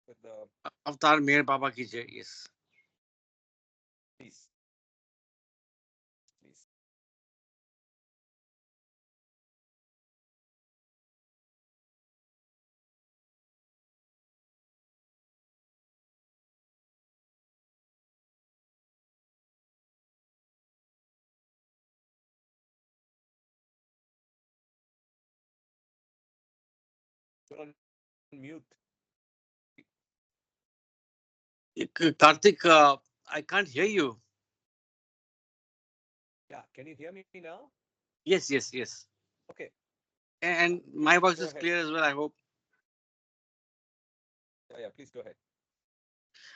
with the Avatar Meher Baba ki jai. Yes. please, please. You're on mute. Karthik, I can't hear you. Yeah, can you hear me now? Yes, yes, yes. Okay, yeah, And please my go voice is ahead. clear as well, I hope. Yeah, yeah, please go ahead.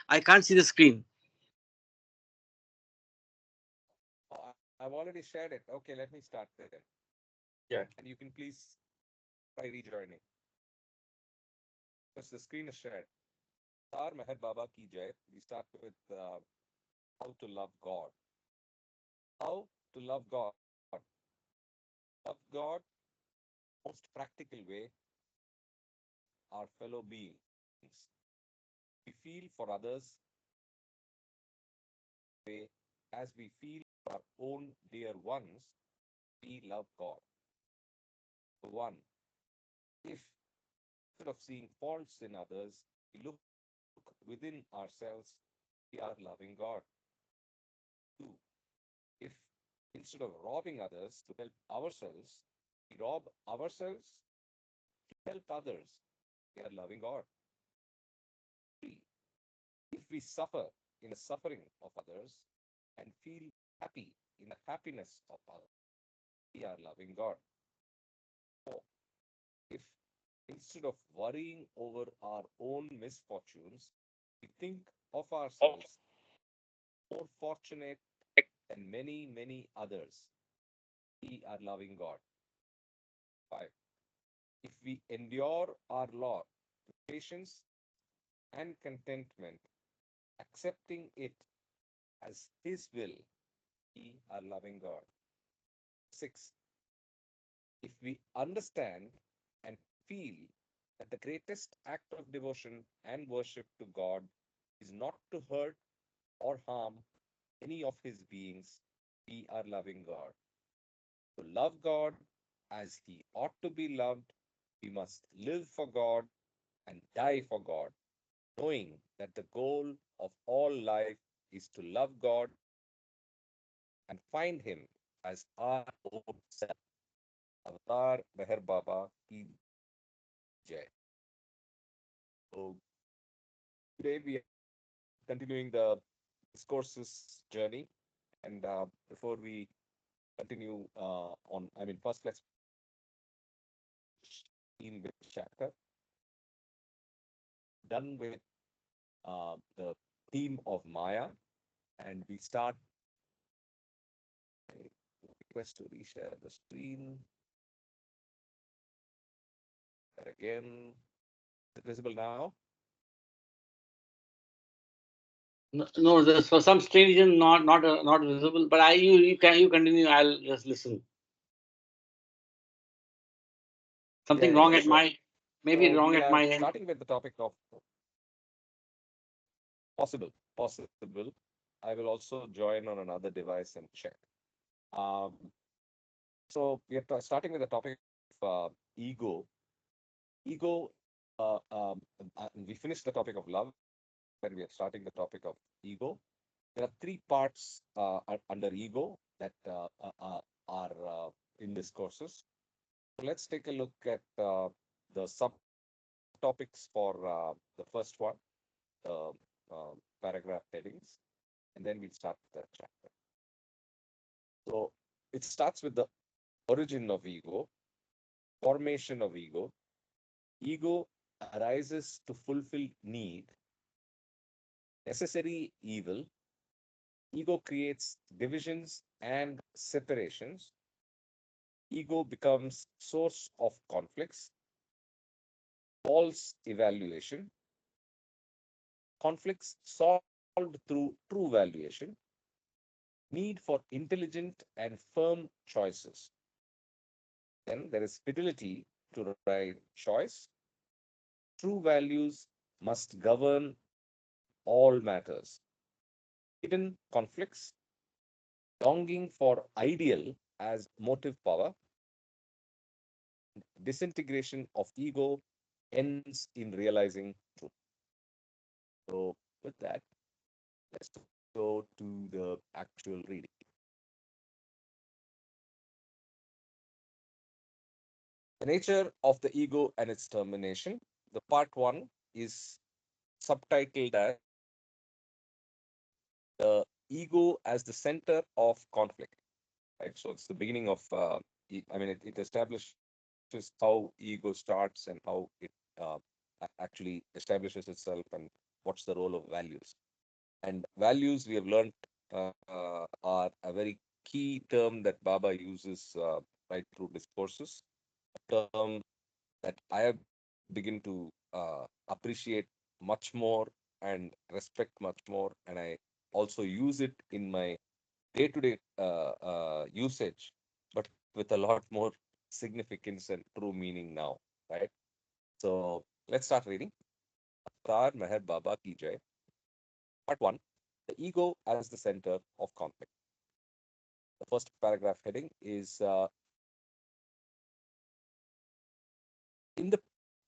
I can't see the screen. I've already shared it. Okay, let me start there. Yeah. And you can please try rejoining. Because the screen is shared. Tar Meher Baba ki jai. We start with how to love God. How to love God. Love God, most practical way, our fellow beings. We feel for others way as we feel for our own dear ones, we love God. One, if instead of seeing faults in others, we look within ourselves, we are loving God. Two, if instead of robbing others to help ourselves, we rob ourselves to help others, we are loving God. Three, if we suffer in the suffering of others and feel happy in the happiness of others, we are loving God. Four, if instead of worrying over our own misfortunes, we think of ourselves more fortunate than many, many others, we are loving God. Five, if we endure our lot with patience and contentment, accepting it as His will, we are loving God. Six, if we understand and feel that the greatest act of devotion and worship to God is not to hurt or harm any of His beings, we are loving God. To love God as He ought to be loved, we must live for God and die for God, knowing that the goal of all life is to love God and find Him as our own self. Avatar Meher Baba ki jai. So today we are continuing the discourses journey, and before we continue first let's begin with chapter. Done with the theme of Maya, and we start. I request to reshare the screen again. Is it visible now? No, no, there's for some strange reason not visible. But you continue. I'll just listen. Yeah, Something yeah, wrong at sure. my maybe So wrong we at are my end. starting with the topic of possible. I will also join on another device and check. Um, so we are starting with the topic of ego. Ego. Uh, um, we finished the topic of love, and we are starting the topic of ego. There are three parts under ego that are in discourses. So let's take a look at the subtopics for the first one, the paragraph headings, and then we'll start the chapter. So it starts with the origin of ego, formation of ego. Ego arises to fulfill need, necessary evil. Ego creates divisions and separations. Ego becomes source of conflicts, false evaluation, conflicts solved through true valuation, need for intelligent and firm choices. Then there is fidelity to right choice, true values must govern all matters. Hidden conflicts, longing for ideal as motive power, disintegration of ego ends in realizing truth. So, with that, let's go to the actual reading. The nature of the ego and its termination. The part one is subtitled as the ego as the center of conflict. Right, so it's the beginning of. I mean, it establishes how ego starts and how it uh, actually establishes itself and what's the role of values. And values we have learned are a very key term that Baba uses right through discourses. A term that I have begun to appreciate much more and respect much more, and I also use it in my day-to-day usage, but with a lot more significance and true meaning now, right? So let's start reading. Avatar Meher Baba Ki Jai. Part 1. The ego as the center of conflict. The first paragraph heading is in the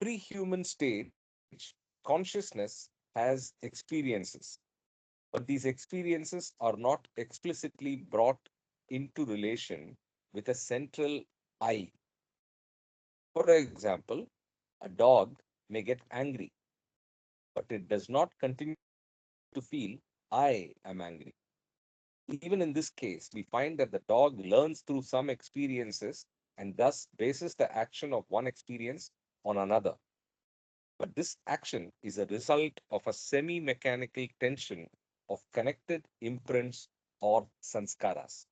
pre-human stage, consciousness has experiences, but these experiences are not explicitly brought into relation with a central I. For example, a dog may get angry, but it does not continue to feel, I am angry. Even in this case, we find that the dog learns through some experiences and thus bases the action of one experience on another. But this action is a result of a semi mechanical tension of connected imprints or sanskaras.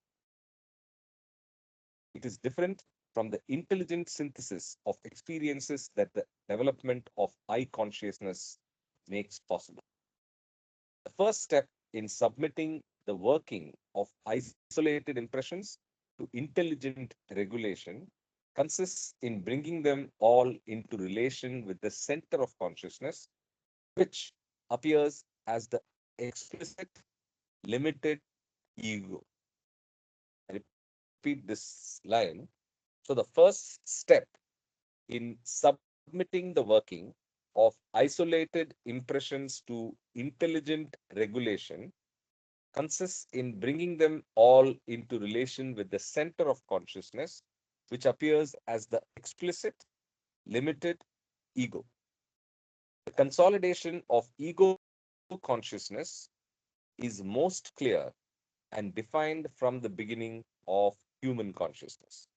It is different from the intelligent synthesis of experiences that the development of I consciousness makes possible. The first step in submitting the working of isolated impressions to intelligent regulation consists in bringing them all into relation with the center of consciousness, which appears as the explicit, limited ego. I repeat this line. So, the first step in submitting the working of isolated impressions to intelligent regulation consists in bringing them all into relation with the center of consciousness, which appears as the explicit, limited ego. The consolidation of ego consciousness is most clear and defined from the beginning of human consciousness.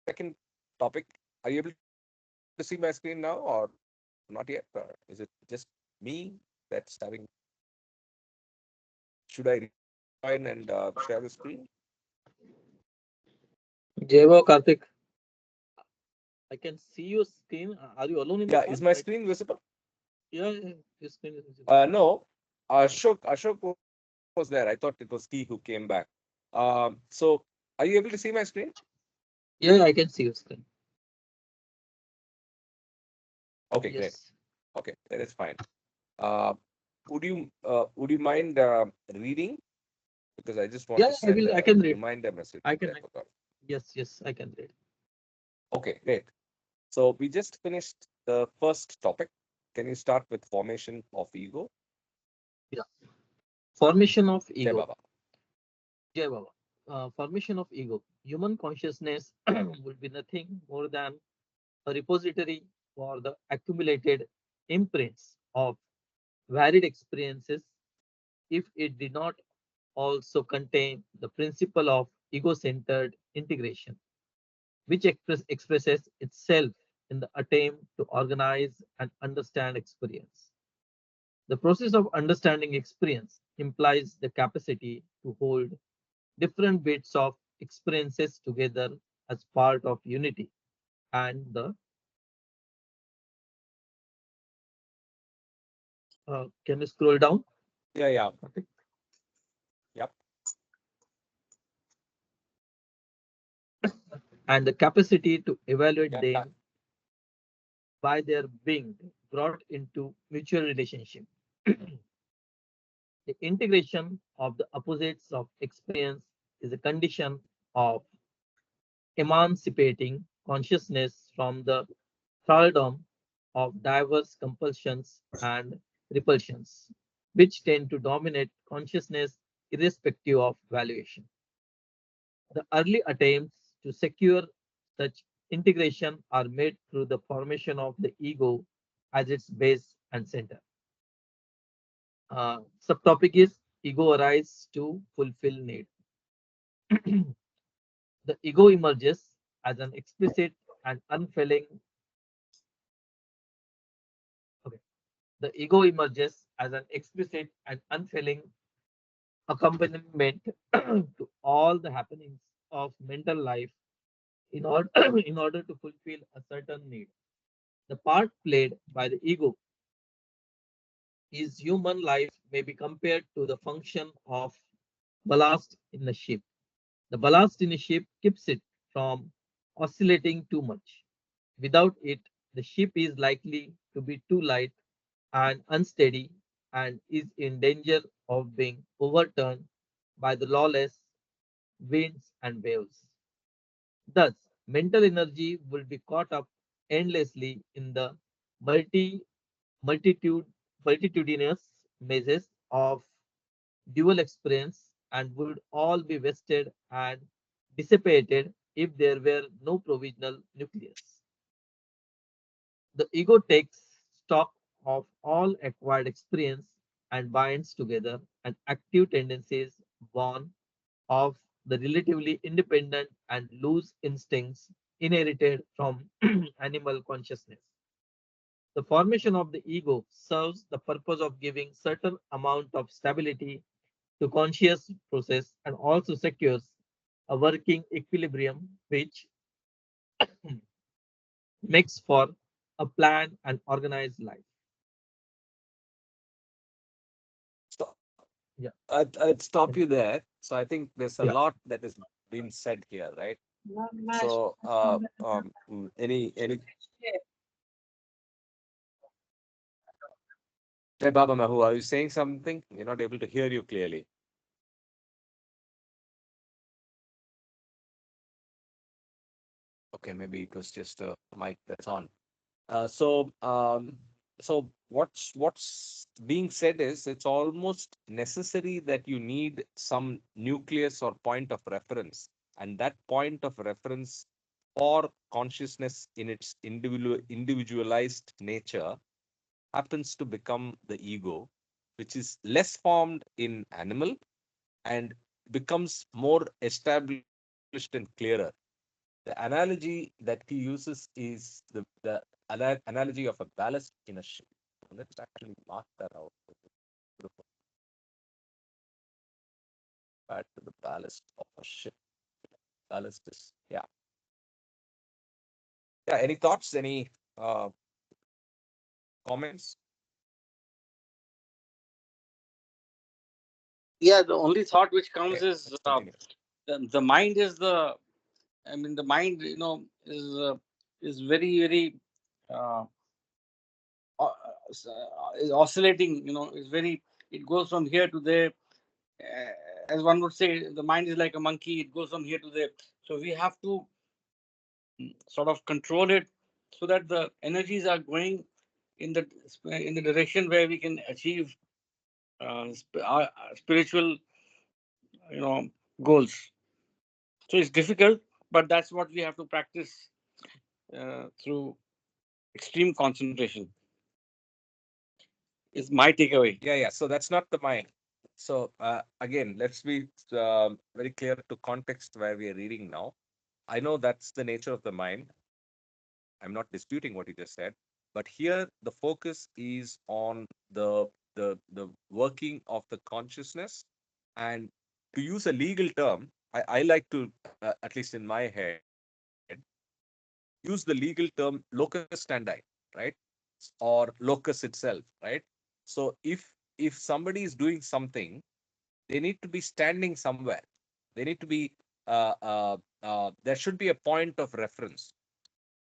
Second topic, are you able to see my screen now or not yet? Is it just me that's having? Should I rejoin and share the screen? Jeva, Karthik, I can see your screen. Are you alone in the Yeah, call is my right now? screen visible? Yeah, yeah, your screen is visible. No, Ashok was there. I thought it was he who came back. So are you able to see my screen? Yeah, I can see your screen. Okay, great. Yes. Okay, that is fine. Uh, would you mind reading? Because I just want Yeah, to I send will. I a can read. reminder message I to can. them. Yes, yes, I can read. Okay, great. So we just finished the first topic. Can you start with formation of ego? Yeah. Formation of Jai ego. Baba. Jai Baba. Formation of ego. Human consciousness will be nothing more than a repository for the accumulated imprints of varied experiences if it did not also contain the principle of ego-centered integration, which expresses itself in the attempt to organize and understand experience. The process of understanding experience implies the capacity to hold different bits of experiences together as part of unity. And the can you scroll down? Yeah, yeah. Okay. Yep. And the capacity to evaluate Yeah. them by their being brought into mutual relationship. The integration of the opposites of experience is a condition of emancipating consciousness from the thraldom of diverse compulsions and repulsions, which tend to dominate consciousness irrespective of valuation. The early attempts to secure such integration are made through the formation of the ego as its base and center. Subtopic is ego arises to fulfill need. The ego emerges as an explicit and unfailing. Okay. The ego emerges as an explicit and unfailing accompaniment to all the happenings of mental life in order in order to fulfill a certain need. The part played by the ego is human life may be compared to the function of ballast in a ship. The ballast in a ship keeps it from oscillating too much. Without it, the ship is likely to be too light and unsteady and is in danger of being overturned by the lawless winds and waves. Thus, mental energy will be caught up endlessly in the multi multitude multitudinous mazes of dual experience and would all be wasted and dissipated if there were no provisional nucleus. The ego takes stock of all acquired experience and binds together an active tendencies born of the relatively independent and loose instincts inherited from animal consciousness. The formation of the ego serves the purpose of giving certain amount of stability to conscious process and also secures a working equilibrium which makes for a planned and organized life. So Yeah, I'd stop you there. So I think there's a yeah. lot that is being said here, right? So any Hey, Baba Mahu, are you saying something? We're not able to hear you clearly. Okay, maybe it was just a mic that's on. Uh, so, um, so what's being said is it's almost necessary that you need some nucleus or point of reference, and that point of reference for consciousness in its individualized nature happens to become the ego, which is less formed in animal and becomes more established and clearer. The analogy that he uses is the analogy of a ballast in a ship. Let's actually mark that out. Back to the ballast of a ship. Ballast is, yeah. Yeah. Any thoughts? Any comments? Yeah, the only thought which comes Okay, is let's continue. the mind is the. I mean, the mind, is very very uh, is oscillating. Is very. It goes from here to there. As one would say, the mind is like a monkey. It goes from here to there. So we have to sort of control it so that the energies are going in the direction where we can achieve our spiritual you know goals. So it's difficult, but that's what we have to practice through extreme concentration. Is my takeaway. Yeah, yeah. So that's not the mind. So again, let's be very clear to context where we are reading now. I know that's the nature of the mind. I'm not disputing what you just said, but here the focus is on the working of the consciousness, and to use a legal term, I like to at least in my head use the legal term locus standi, right? Or locus itself, right? So if somebody is doing something, they need to be standing somewhere. They need to be there should be a point of reference.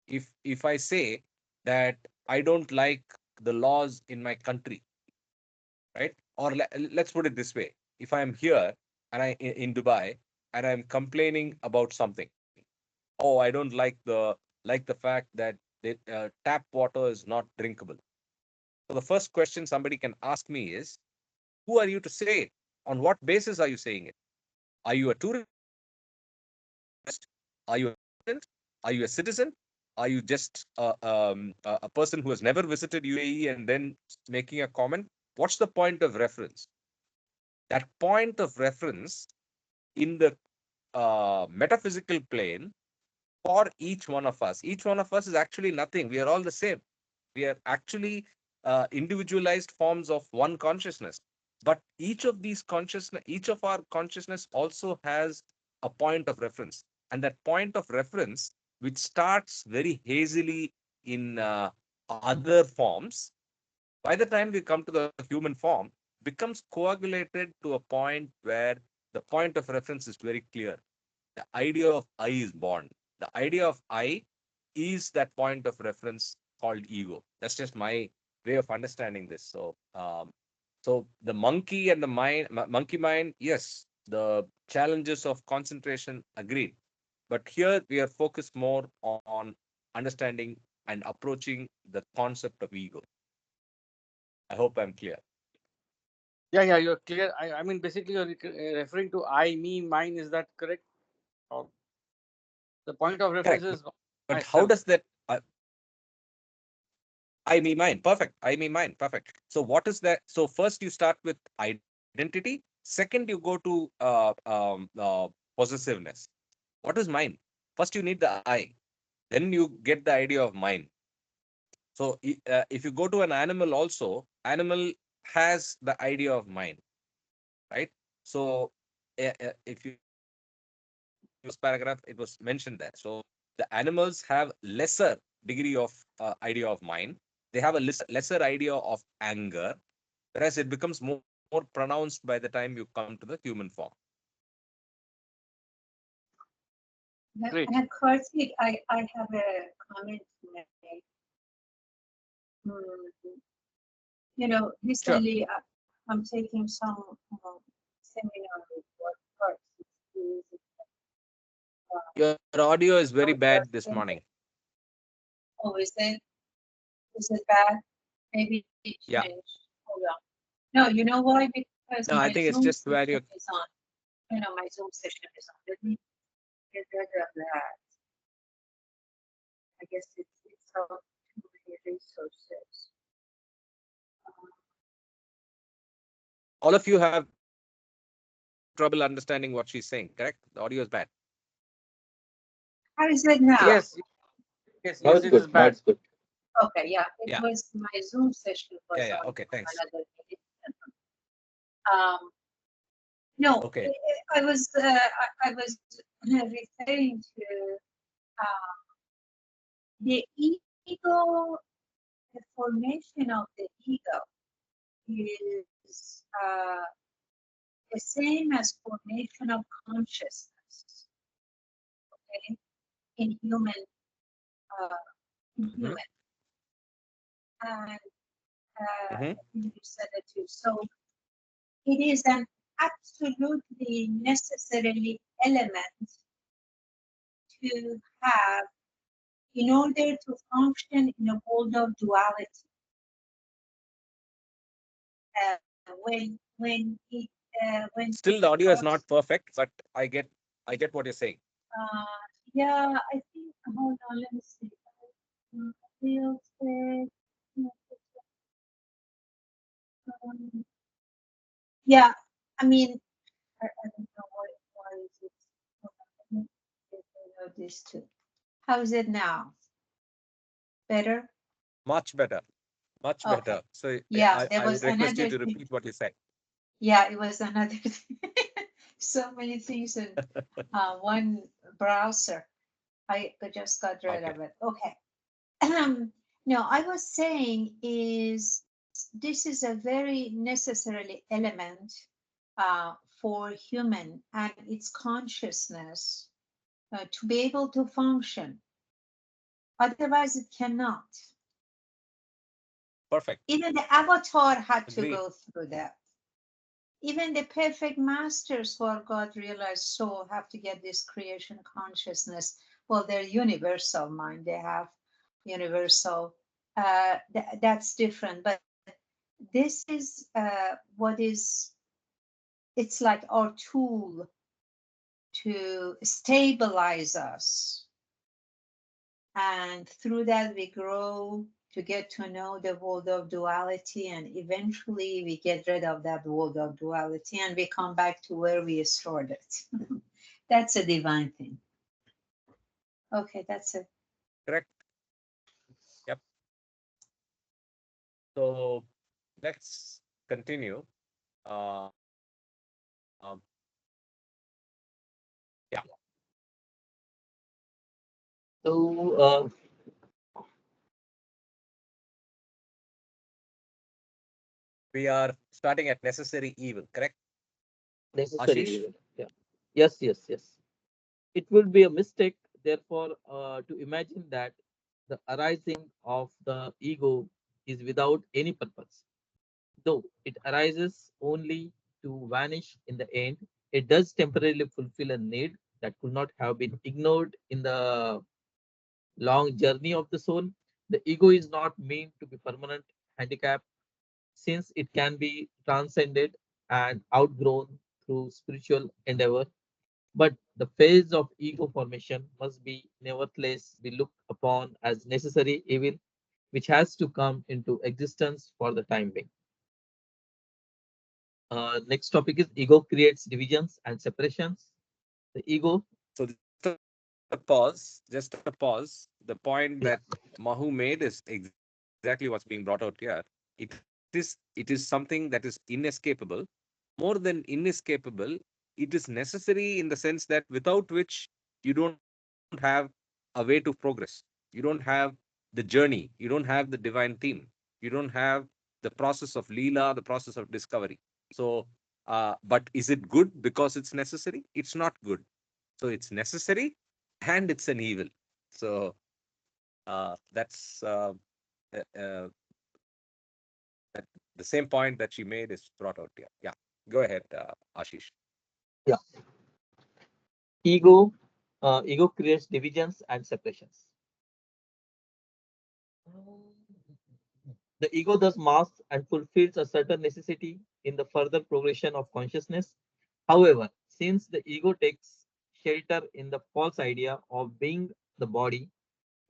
If I say that I don't like the laws in my country, right? Or let's put it this way: if I am here and in Dubai and I'm complaining about something, oh, I don't like the fact that the tap water is not drinkable. So the first question somebody can ask me is, who are you to say it? On what basis are you saying it? Are you a tourist? Are you a resident? Are you a citizen? Are you just a person who has never visited UAE and then making a comment? What's the point of reference? That point of reference in the metaphysical plane for each one of us. Each one of us is actually nothing. We are all the same. We are actually individualized forms of one consciousness. But each of our consciousness also has a point of reference. And that point of reference, which starts very hazily in other forms, by the time we come to the human form, becomes coagulated to a point where the point of reference is very clear. The idea of I is born. The idea of I is that point of reference called ego. That's just my way of understanding this. So the monkey and the monkey mind, yes, the challenges of concentration, agreed. But here we are focused more on understanding and approaching the concept of ego. I hope I'm clear. Yeah, you're clear. I mean, basically, you're referring to I, me, mine. Is that correct? Or the point of reference Correct. is But how myself. does that I, me, mine. Perfect. I, me, mine. Perfect. So what is that? So first you start with identity. Second, you go to possessiveness. What is mine? First, you need the I. Then you get the idea of mine. So if you go to an animal also, animal has the idea of mine, right? So if you this paragraph, it was mentioned there. So the animals have lesser degree of idea of mind. They have a lesser idea of anger, whereas it becomes more pronounced by the time you come to the human form. Great. And Karthik, I have a comment to make. You know, Sure. recently I'm taking some seminar with what Karthik Your audio is very bad this morning. Oh, is it bad? Maybe it Yeah. changed. Hold on. No, you know why? Because No, I my think it's Zoom just where session you. is on. You know, my Zoom session is on. Let me get rid of that. I guess it's out to my resources. All of you have trouble understanding what she's saying, correct? The audio is bad. How is it now? Yes, Now it's it is good. Now bad. it's good. Okay, yeah, it Yeah. was my Zoom session was Yeah. on Okay, thanks. another meeting. No, Okay. I was referring to the ego, the formation of the ego is the same as formation of consciousness. Okay, in human, Mhm. and Mhm. you said it too. So it is an absolutely necessarily element to have in order to function in a world of duality. When Still, the audio is not perfect, but I get what you're saying. yeah, I think, hold on, let me see. Real quick. Yeah, I mean, I don't know why is it. Hold on, let me know this too. How is it now? Better? Much better. Much Okay. better. So Yeah, there I was would request you another to thing. repeat what you said. Yeah, it was another thing. So many things in one browser. I just got rid Okay. of it. Okay. No, I was saying is this is a very necessarily element for human and its consciousness to be able to function. Otherwise, it cannot. Perfect. Even the avatar had to Agreed. go through that. Even the perfect masters who are God realized soul have to get this creation consciousness. Well, they're universal mind. They have universal. That's different. But this is what is. It's like our tool to stabilize us, and through that we grow to get to know the world of duality, and eventually we get rid of that world of duality and we come back to where we started. That's a divine thing. Okay, that's it. Correct. Yep. So let's continue. Um, yeah. So, We are starting at necessary evil, correct? necessary Ashish? evil. Yeah. Yes, yes, yes. It would be a mistake, therefore, to imagine that the arising of the ego is without any purpose. Though it arises only to vanish in the end, it does temporarily fulfill a need that could not have been ignored in the long journey of the soul. The ego is not meant to be permanent handicap, since it can be transcended and outgrown through spiritual endeavor. But the phase of ego formation must be nevertheless be looked upon as necessary evil, which has to come into existence for the time being. Next topic is ego creates divisions and separations. The ego, So just a pause, just a pause. The point that yeah, Mahu made is exactly what's being brought out here. It is something that is inescapable. More than inescapable, it is necessary in the sense that without which you don't have a way to progress. You don't have the journey. You don't have the divine theme. You don't have the process of Leela, the process of discovery. So, but is it good because it's necessary? It's not good. So it's necessary and it's an evil. So that's uh, uh, that the same point that she made is brought out here. Yeah, go ahead, Ashish. yeah, ego, ego creates divisions and separations. The ego thus masks and fulfills a certain necessity in the further progression of consciousness. However, since the ego takes shelter in the false idea of being the body,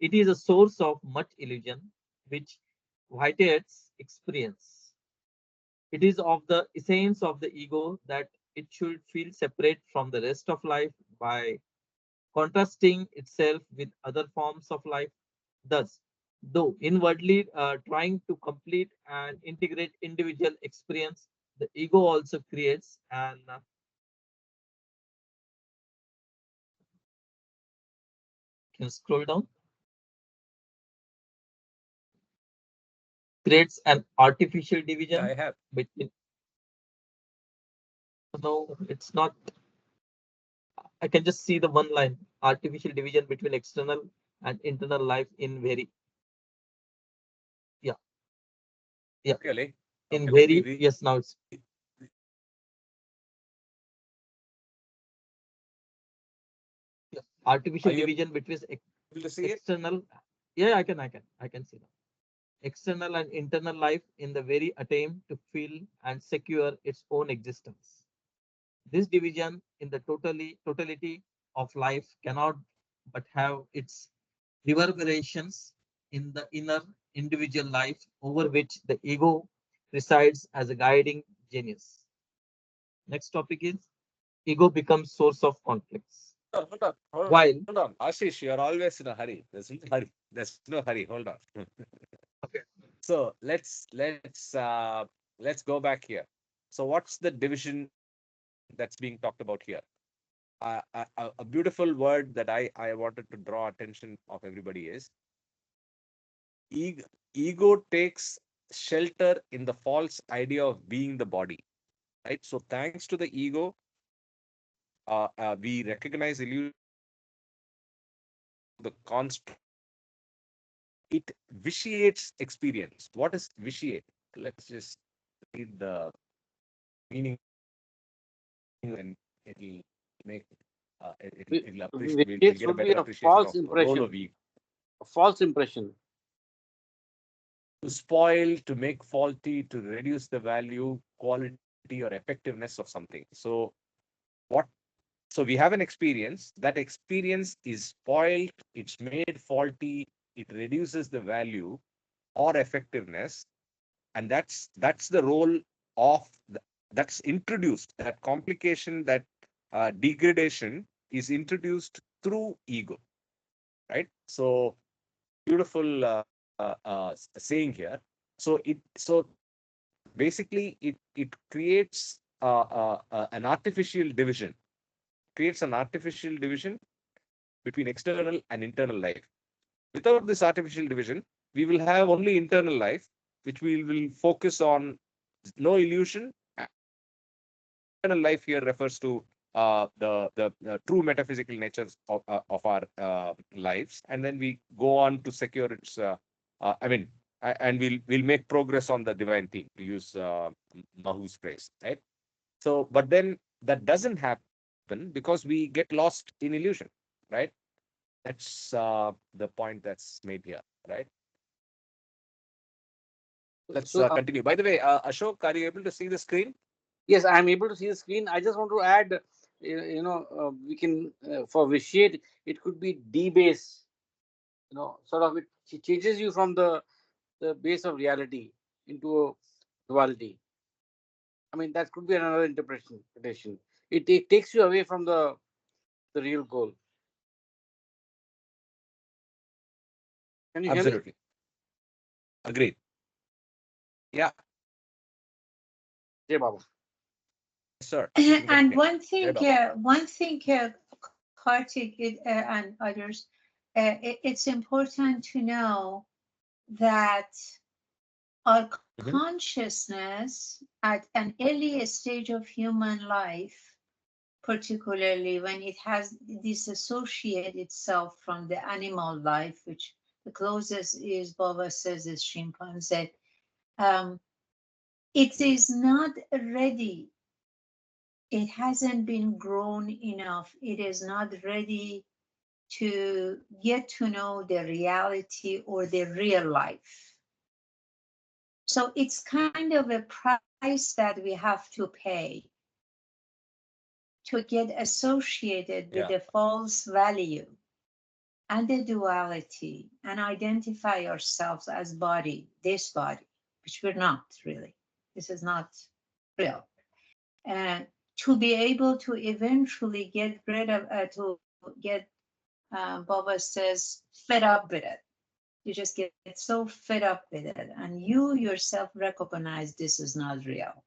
it is a source of much illusion, which vitiates experience. It is of the essence of the ego that it should feel separate from the rest of life by contrasting itself with other forms of life. Thus, though inwardly trying to complete and integrate individual experience, the ego also creates an can scroll down, creates an artificial Yeah, division I have. between. No, it's not. I can just see the one line artificial division between external and internal life in very, yeah, yeah, Really? in Okay, let me very, read. yes, now it's, yeah, Are artificial you division between able to see it? external. Yeah, I can see that. External and internal life in the very attempt to fill and secure its own existence. This division in the totality of life cannot but have its reverberations in the inner individual life over which the ego resides as a guiding genius. Next topic is ego becomes source of conflicts. While Hold on. Ashish, you're always in a hurry. There's no hurry. There's no hurry. Hold on. okay, So let's go back here. So what's the division that's being talked about here? A beautiful word that I wanted to draw attention of everybody is ego, ego takes shelter in the false idea of being the body, right? So thanks to the ego, we recognize illusion of the construct of the body. it vitiates experience. What is vitiate? Let's just read the meaning, and it'll make it'll appreciate. We'll Vitiates get a would be better a appreciation false of role impression. of ego. A false impression. To spoil, to make faulty, to reduce the value, quality, or effectiveness of something. So what? So we have an experience. That experience is spoiled. It's made faulty. It reduces the value or effectiveness, and that's the role of that's introduced. That complication, that degradation is introduced through ego, right? So beautiful saying here. So basically it creates an artificial division, creates an artificial division between external and internal life. Without this artificial division, we will have only internal life, which we will focus on no illusion. Eternal life here refers to the true metaphysical natures of our lives, and then we go on to secure its. I mean, and we'll make progress on the divine theme, to use Mahu's phrase, right? So, but then that doesn't happen because we get lost in illusion, right? That's the point that's made here, right? Let's So, continue. By the way, Ashok, are you able to see the screen? yes, I am able to see the screen. I just want to add, we can, for vitiate, it could be debase, sort of it changes you from the base of reality into a duality. I mean, that could be another interpretation. It takes you away from the real goal. Can you hear me? Absolutely. Agreed. Yeah, Jay Baba. sir. You can And continue. Jai Baba. one thing, Kartik and others, it's important to know that our Mhm. consciousness at an early stage of human life, particularly when it has disassociated itself from the animal life, which the closest is, Baba says, is chimpanzee, um, it is not ready. It hasn't been grown enough. It is not ready to get to know the reality or the real life. So it's kind of a price that we have to pay to get associated with Yeah, the false value and the duality and identify ourselves as body, this body, which we're not really. This is not real. And to be able to eventually get rid of, to get, Baba says, fed up with it. You just get so fed up with it, and you yourself recognize this is not real.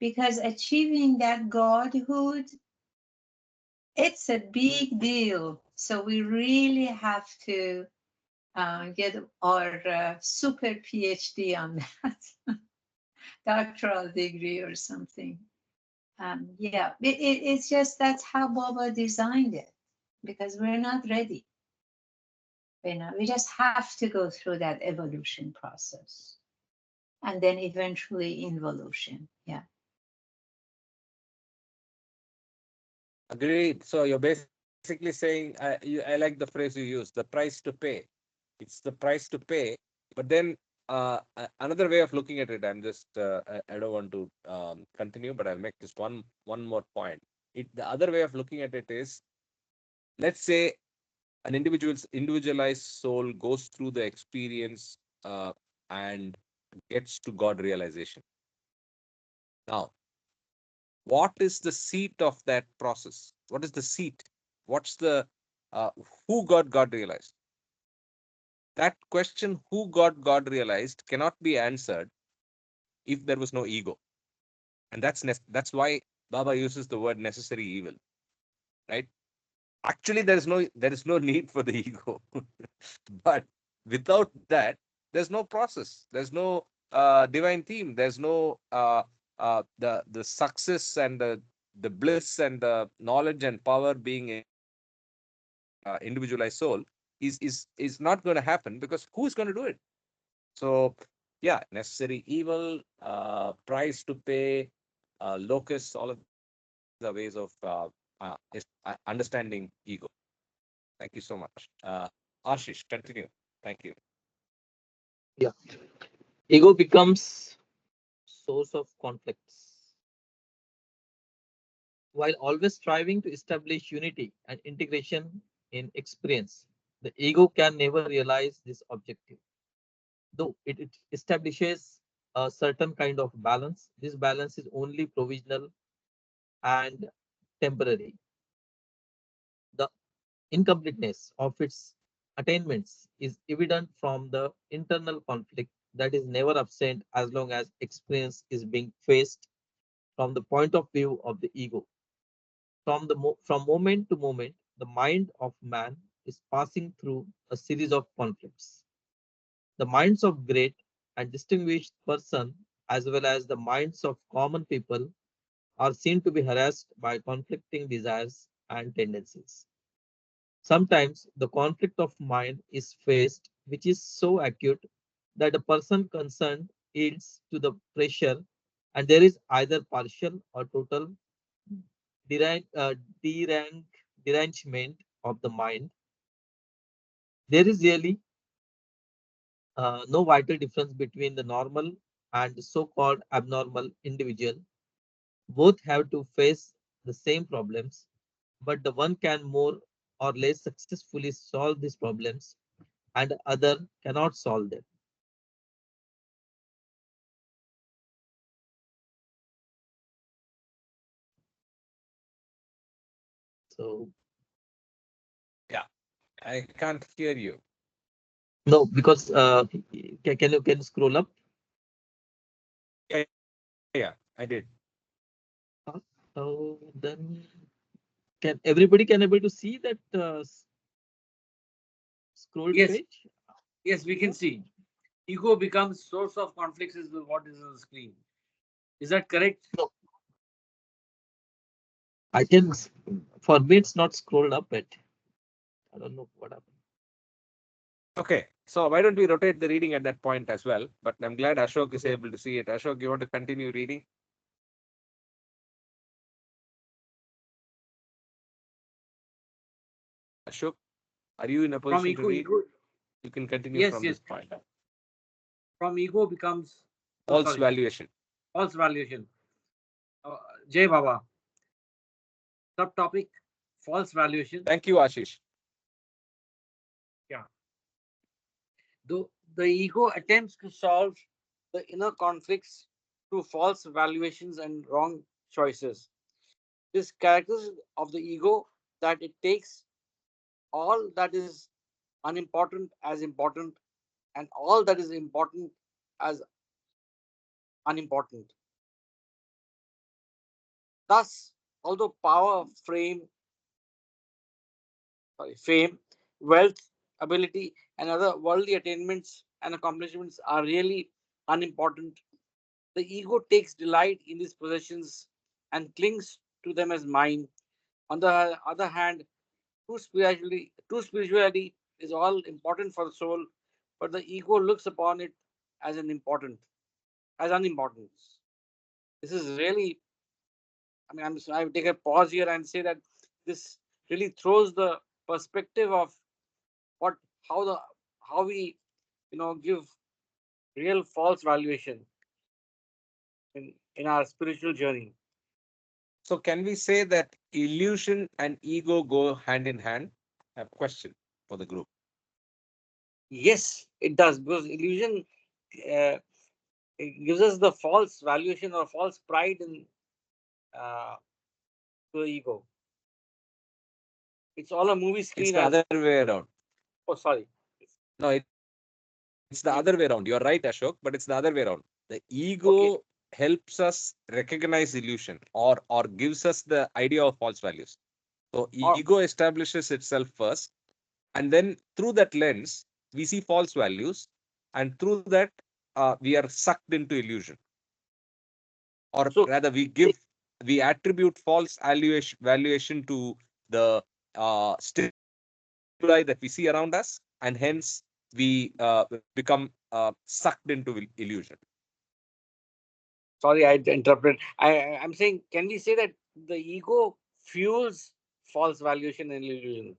Because achieving that godhood, it's a big deal. So we really have to get our super PhD on that, doctoral degree or something. Yeah, it's just that's how Baba designed it, because we're not ready. We just have to go through that evolution process, and then eventually involution. Yeah. agreed. So you're basically saying, I like the phrase you use, the price to pay. It's the price to pay. But then another way of looking at it, I don't want to continue, but I'll make just one more point. The other way of looking at it is, let's say an individualized soul goes through the experience and gets to God realization. Now, what is the seat of that process? What is the seat? What's the uh, who God realized? That question, who God realized, cannot be answered if there was no ego, and that's why Baba uses the word necessary evil, right? Actually, there is no need for the ego, but without that, there's no process. There's no divine theme. There's no the success and the bliss and the knowledge and power being individualized soul. is not going to happen, because who's going to do it? So yeah, necessary evil, price to pay, locus, all of the ways of understanding ego. Thank you so much. Ashish, continue. Thank you. Yeah. Ego becomes source of conflicts. While always striving to establish unity and integration in experience, the ego can never realize this objective. Though it establishes a certain kind of balance, this balance is only provisional and temporary. The incompleteness of its attainments is evident from the internal conflict that is never absent as long as experience is being faced from the point of view of the ego. From moment to moment, the mind of man is passing through a series of conflicts. The minds of great and distinguished person as well as the minds of common people are seen to be harassed by conflicting desires and tendencies. Sometimes the conflict of mind is faced, which is so acute that the person concerned yields to the pressure, and there is either partial or total derang- uh, derang- derangement of the mind. There is really no vital difference between the normal and the so-called abnormal individual. Both have to face the same problems, but the one can more or less successfully solve these problems and the other cannot solve them. So Yeah, I can't hear you. no, because can you scroll up? Yeah, I did. So then can everybody can able to see that scrolled Yes, page? yes, we can see. Ego becomes source of conflicts is what is on the screen. Is that correct? No, I can. For me, it's not scrolled up yet. I don't know what happened. Okay, so why don't we rotate the reading at that point as well? But I'm glad Ashok is Yeah. able to see it. Ashok, you want to continue reading? Ashok, are you in a From position to ego, read? ego. You can continue Yes, from yes. this point. From ego becomes. Oh, False sorry. valuation. False valuation. Uh, Jay Baba. Subtopic: false valuation. Thank you, Ashish. Yeah. The ego attempts to solve the inner conflicts through false valuations and wrong choices. This characteristic of the ego that it takes all that is unimportant as important and all that is important as unimportant. Thus, although power, fame, wealth, ability, and other worldly attainments and accomplishments are really unimportant, the ego takes delight in these possessions and clings to them as mine. On the other hand, true spirituality is all important for the soul, but the ego looks upon it as as unimportant. This is really, I mean, I take a pause here and say that this really throws the perspective of what, how the, how we, give real false valuation in our spiritual journey. So can we say that illusion and ego go hand in hand? I have a question for the group. Yes, it does, because illusion uh, it gives us the false valuation or false pride in uh, to the ego. It's all a movie It's screen the as. other way around. Oh, sorry. No, it's the other way around. You're right, Ashok, but it's the other way around. The ego Okay. helps us recognize illusion, or gives us the idea of false values. So ego Or establishes itself first, and then through that lens, we see false values, and through that, we are sucked into illusion, or so rather, we attribute false valuation to the stimulus that we see around us, and hence we become sucked into illusion. Sorry, I interrupted. I'm saying, can we say that the ego fuels false valuation and illusion?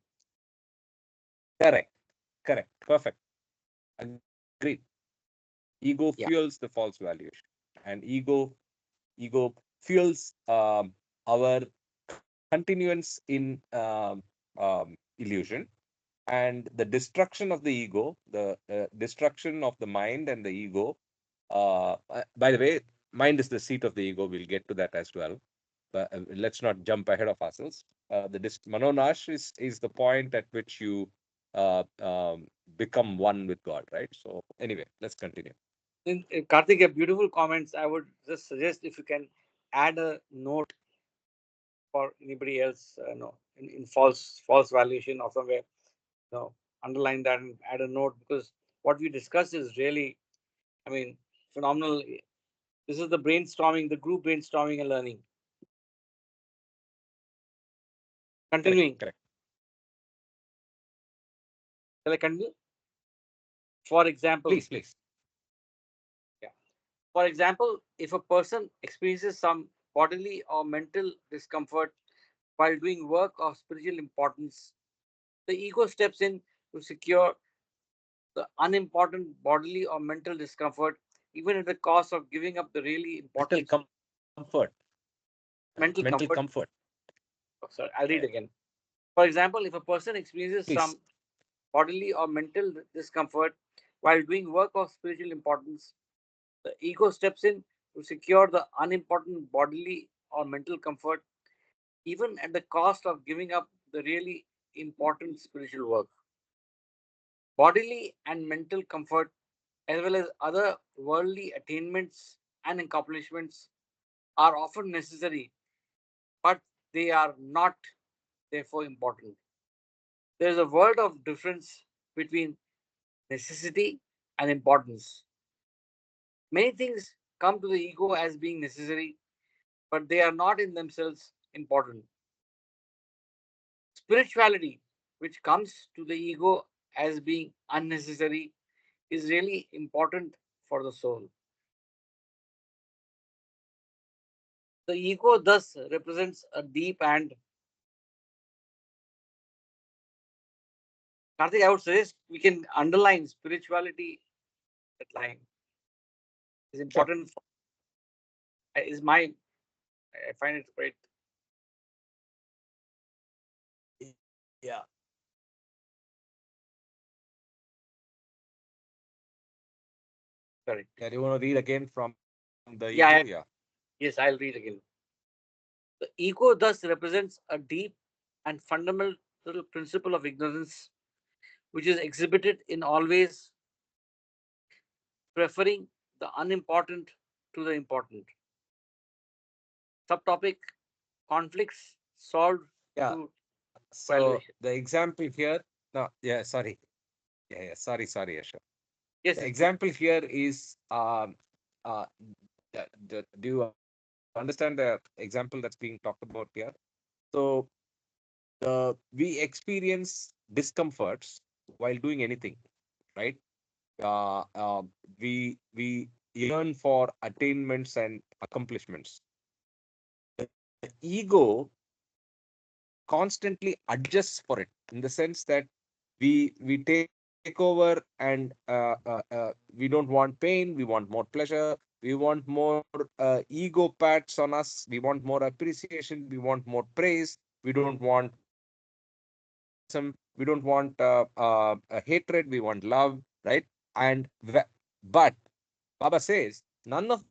Correct. Correct. Perfect. Agreed. Ego Yeah. fuels the false valuation, and ego fuels our continuance in illusion, and the destruction of the ego, the destruction of the mind and the ego. By the way, mind is the seat of the ego. We'll get to that as well. But let's not jump ahead of ourselves. Manonash is the point at which you become one with God, right? So anyway, let's continue. Karthik, a beautiful comments. I would just suggest if you can add a note for anybody else, in false valuation or somewhere, underline that and add a note, because what we discussed is really, I mean, phenomenal. This is the brainstorming, the group brainstorming and learning. Continuing. Correct. Shall I continue? For example, Please. yeah. For example, if a person experiences some bodily or mental discomfort while doing work of spiritual importance, the ego steps in to secure the unimportant bodily or mental discomfort, even at the cost of giving up the really important Mental comfort. mental Mental comfort. comfort. Oh, sorry, I'll read again. For example, if a person experiences Please. some bodily or mental discomfort while doing work of spiritual importance, the ego steps in to secure the unimportant bodily or mental comfort, even at the cost of giving up the really important spiritual work. Bodily and mental comfort, as well as other worldly attainments and accomplishments, are often necessary, but they are not therefore important. There is a world of difference between necessity and importance. Many things come to the ego as being necessary, but they are not in themselves important. Spirituality, which comes to the ego as being unnecessary, is really important for the soul. The ego thus represents a deep and, Karthik, I would suggest we can underline spirituality. That line is Sure. important. Is my, I find it quite. Yeah. Sorry. Yeah. Do you want to read again from the ego? Yeah, Yeah. yes, I'll read again. The ego thus represents a deep and fundamental principle of ignorance, which is exhibited in always preferring the unimportant to the important. Subtopic: conflicts solved Yeah. through So valuation. the example here. No. Yeah. Sorry. Yeah. Sorry, Yasha. Yes, The it's good. example here is uh, do you understand the example that's being talked about here? So we experience discomforts while doing anything, right? Uh, uh, we yearn for attainments and accomplishments. The ego constantly adjusts for it, in the sense that we take over, and we don't want pain, we want more pleasure, we want more ego pats on us, we want more appreciation, we want more praise, we don't want criticism, we don't want hatred, we want love, right? And but Baba says none of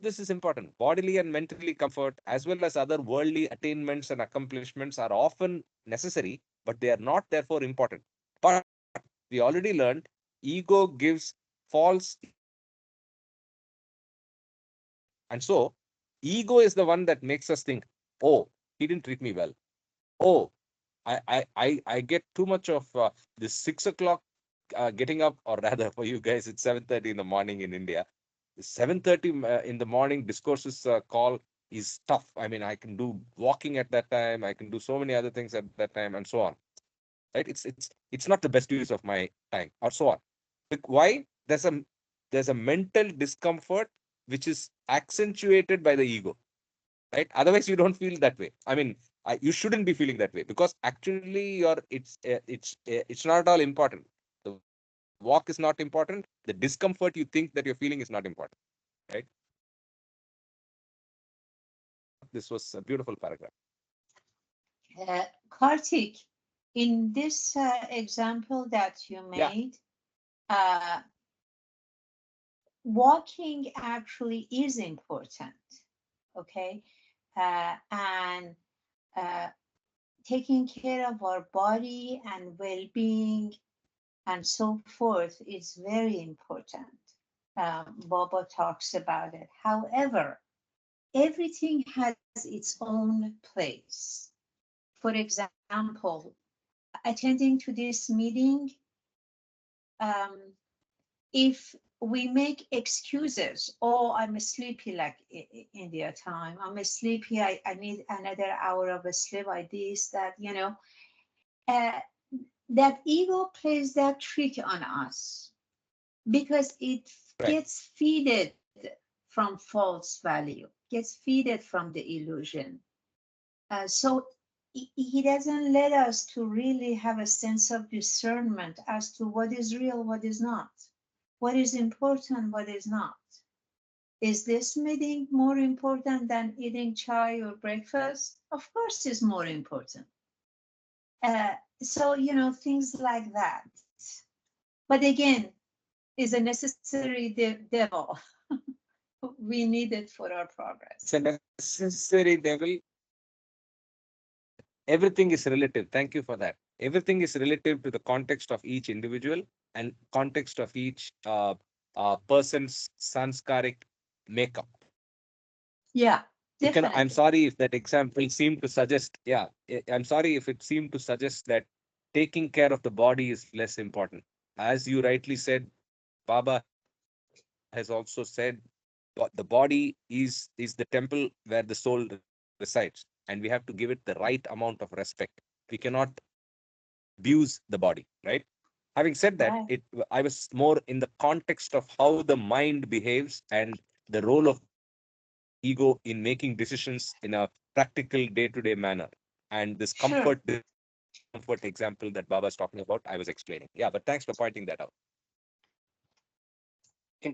this is important. Bodily and mentally comfort, as well as other worldly attainments and accomplishments, are often necessary, but they are not therefore important. But we already learned ego gives false importance to them. And so ego is the one that makes us think, oh, he didn't treat me well. Oh, I get too much of this 6 o'clock getting up, or rather for you guys, it's 7:30 in the morning in India. 7:30 in the morning discourses call is tough. I mean, I can do walking at that time. I can do so many other things at that time, and so on. Right? It's it's not the best use of my time, or so on. Why? There's a mental discomfort which is accentuated by the ego, right? Otherwise, you don't feel that way. I mean, you shouldn't be feeling that way, because actually, it's not at all important. The walk is not important. The discomfort you think that you're feeling is not important, right? This was a beautiful paragraph. Kartik, in this example that you Yeah. made, walking actually is important, okay? And taking care of our body and well-being and so forth is very important. Baba talks about it. However, everything has its own place. For example, attending to this meeting, um, if we make excuses, oh, I'm sleepy, like India time, I'm sleepy, I need another hour of sleep, I this, that, uh, that ego plays that trick on us because it Right. gets feeded from false value, gets feeded from the illusion. So he doesn't let us to really have a sense of discernment as to what is real, what is not, what is important, what is not. Is this meeting more important than eating chai or breakfast? Of course, it's more important. So, things like that. But again, is a necessary devil. We need it for our progress. It's a necessary devil. Everything is relative. Thank you for that. Everything is relative to the context of each individual and context of each person's sanskaric makeup. Yeah, definitely. I'm sorry if that example seemed to suggest, yeah, I'm sorry if it seemed to suggest that taking care of the body is less important. As you rightly said, Baba has also said, the body is the temple where the soul resides, and we have to give it the right amount of respect. We cannot abuse the body, right? Having said that, Right. I was more in the context of how the mind behaves and the role of ego in making decisions in a practical day-to-day manner. And this Sure. comfort example that Baba's talking about, I was explaining. Yeah, but thanks for pointing that out.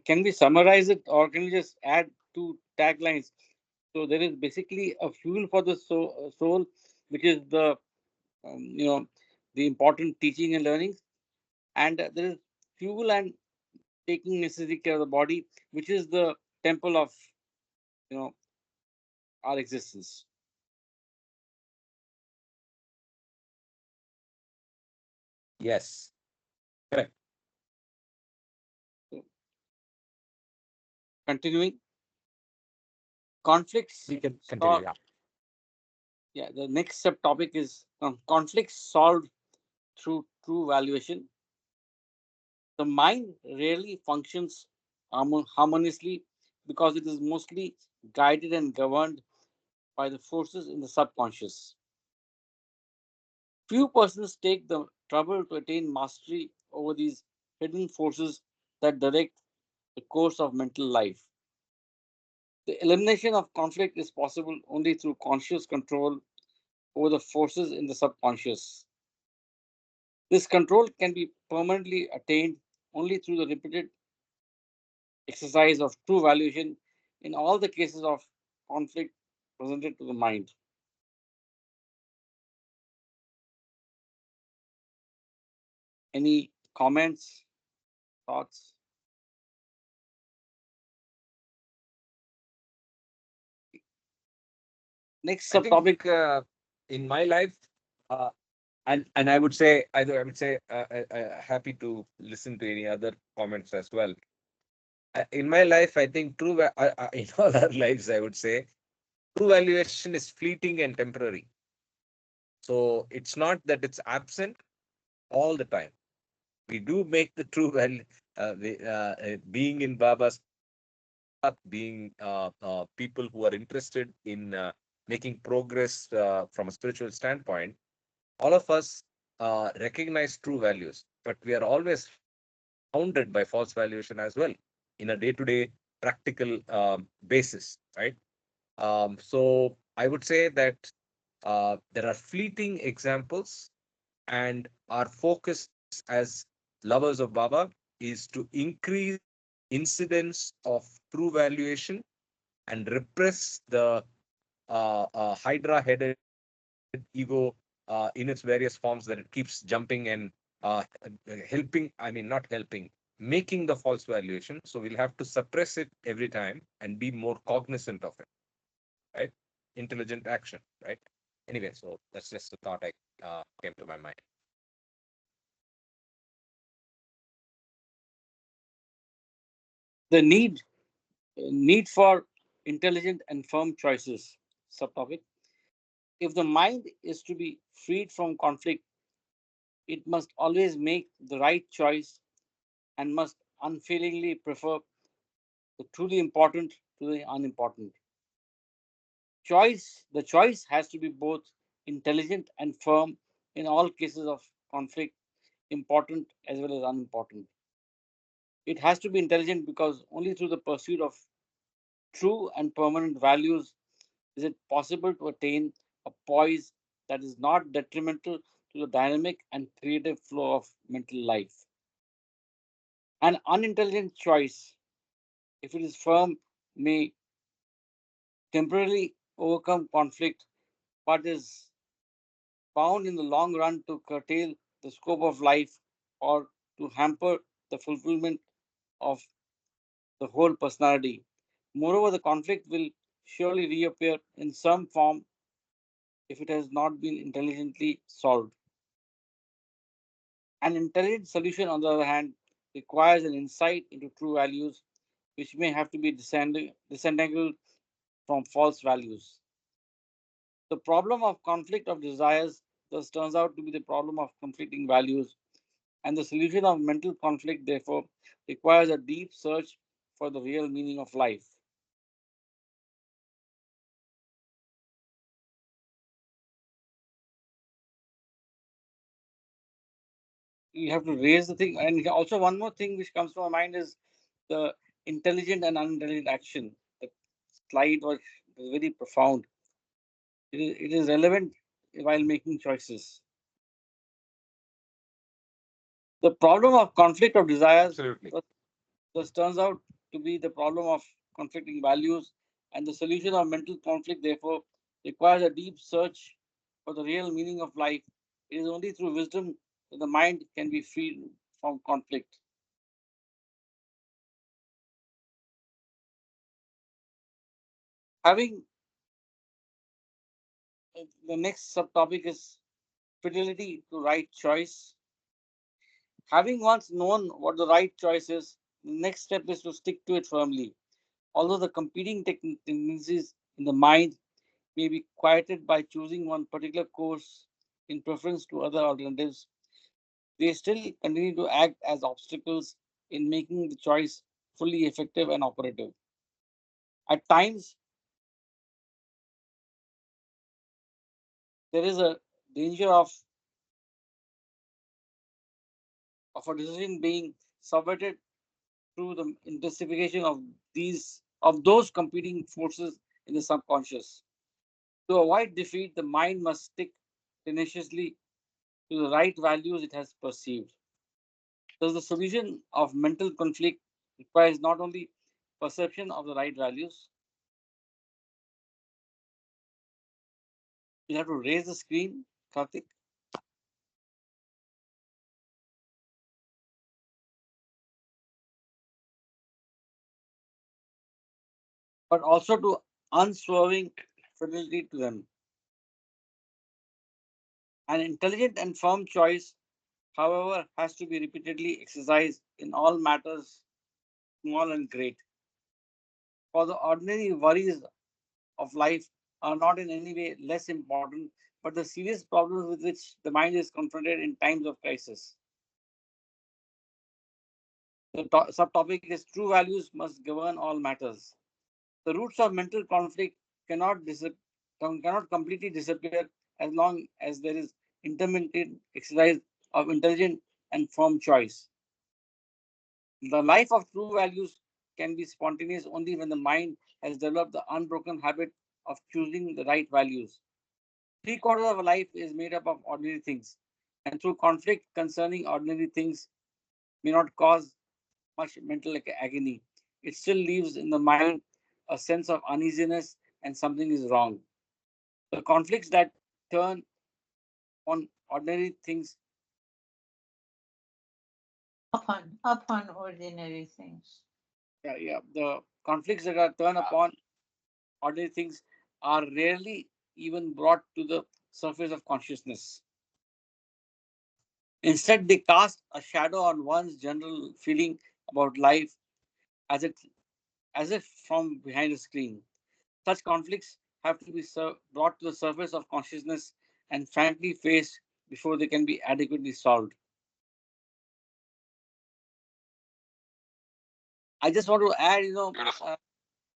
Can we summarize it, or can we just add two taglines? So there is basically a fuel for the soul, which is um, you know the important teaching and learning, and there is fuel and taking necessary care of the body, which is the temple of you know our existence. Yes, correct. So, continuing, conflicts. We can continue. Yeah. Yeah, the next subtopic is conflicts solved through true valuation. The mind rarely functions harmoniously because it is mostly guided and governed by the forces in the subconscious. Few persons take the trouble to attain mastery over these hidden forces that direct the course of mental life. The elimination of conflict is possible only through conscious control over the forces in the subconscious. This control can be permanently attained only through the repeated exercise of true valuation in all the cases of conflict presented to the mind. Any comments, thoughts? Next I think subtopic. in my life, uh, and I would say, happy to listen to any other comments as well. In my life, I think in all our lives, I would say true valuation is fleeting and temporary. So it's not that it's absent all the time. We do make the true value, being in Baba's path, being people who are interested in making progress from a spiritual standpoint. All of us recognize true values, but we are always hounded by false valuation as well in a day-to-day practical basis, right? So I would say that there are fleeting examples, and our focus as lovers of Baba is to increase incidence of true valuation and repress the hydra-headed ego in its various forms that it keeps jumping and helping, I mean, not helping, making the false valuation. So we'll have to suppress it every time and be more cognizant of it, right? Intelligent action, right? Anyway, so that's just a thought I came to my mind. The need for intelligent and firm choices. Subtopic. If the mind is to be freed from conflict, it must always make the right choice and must unfailingly prefer the truly important to the unimportant. The choice has to be both intelligent and firm in all cases of conflict, important as well as unimportant. It has to be intelligent because only through the pursuit of true and permanent values is it possible to attain a poise that is not detrimental to the dynamic and creative flow of mental life. An unintelligent choice, if it is firm, may temporarily overcome conflict, but is bound in the long run to curtail the scope of life or to hamper the fulfillment of the whole personality. Moreover, the conflict will surely reappear in some form if it has not been intelligently solved. An intelligent solution, on the other hand, requires an insight into true values, which may have to be disentangled from false values. The problem of conflict of desires thus turns out to be the problem of conflicting values, and the solution of mental conflict, therefore, requires a deep search for the real meaning of life. You have to raise the thing, and also one more thing which comes to my mind is the intelligent and unintelligent action. The slide was very profound. It is relevant while making choices. The problem of conflict of desires Absolutely. thus turns out to be the problem of conflicting values, and the solution of mental conflict, therefore, requires a deep search for the real meaning of life. It is only through wisdom that the mind can be freed from conflict. Having the next subtopic is fidelity to right choice. Having once known what the right choice is, the next step is to stick to it firmly. Although the competing tendencies in the mind may be quieted by choosing one particular course in preference to other alternatives, they still continue to act as obstacles in making the choice fully effective and operative. At times, there is a danger of a decision being subverted through the intensification of those competing forces in the subconscious. To avoid defeat, the mind must stick tenaciously to the right values it has perceived. Thus, the solution of mental conflict requires not only perception of the right values, you have to raise the screen, Karthik, but also to unswerving fidelity to them. An intelligent and firm choice, however, has to be repeatedly exercised in all matters, small and great. For the ordinary worries of life are not in any way less important, but the serious problems with which the mind is confronted in times of crisis. The subtopic is true values must govern all matters. The roots of mental conflict cannot completely disappear as long as there is intermittent exercise of intelligent and firm choice. The life of true values can be spontaneous only when the mind has developed the unbroken habit of choosing the right values. Three-quarters of a life is made up of ordinary things, and through conflict concerning ordinary things may not cause much mental agony. It still leaves in the mind a sense of uneasiness and something is wrong. The conflicts that turn on ordinary things, Upon ordinary things. the conflicts that are turned upon ordinary things are rarely even brought to the surface of consciousness. Instead, they cast a shadow on one's general feeling about life as it as if from behind a screen. Such conflicts have to be brought to the surface of consciousness and frankly faced before they can be adequately solved. I just want to add,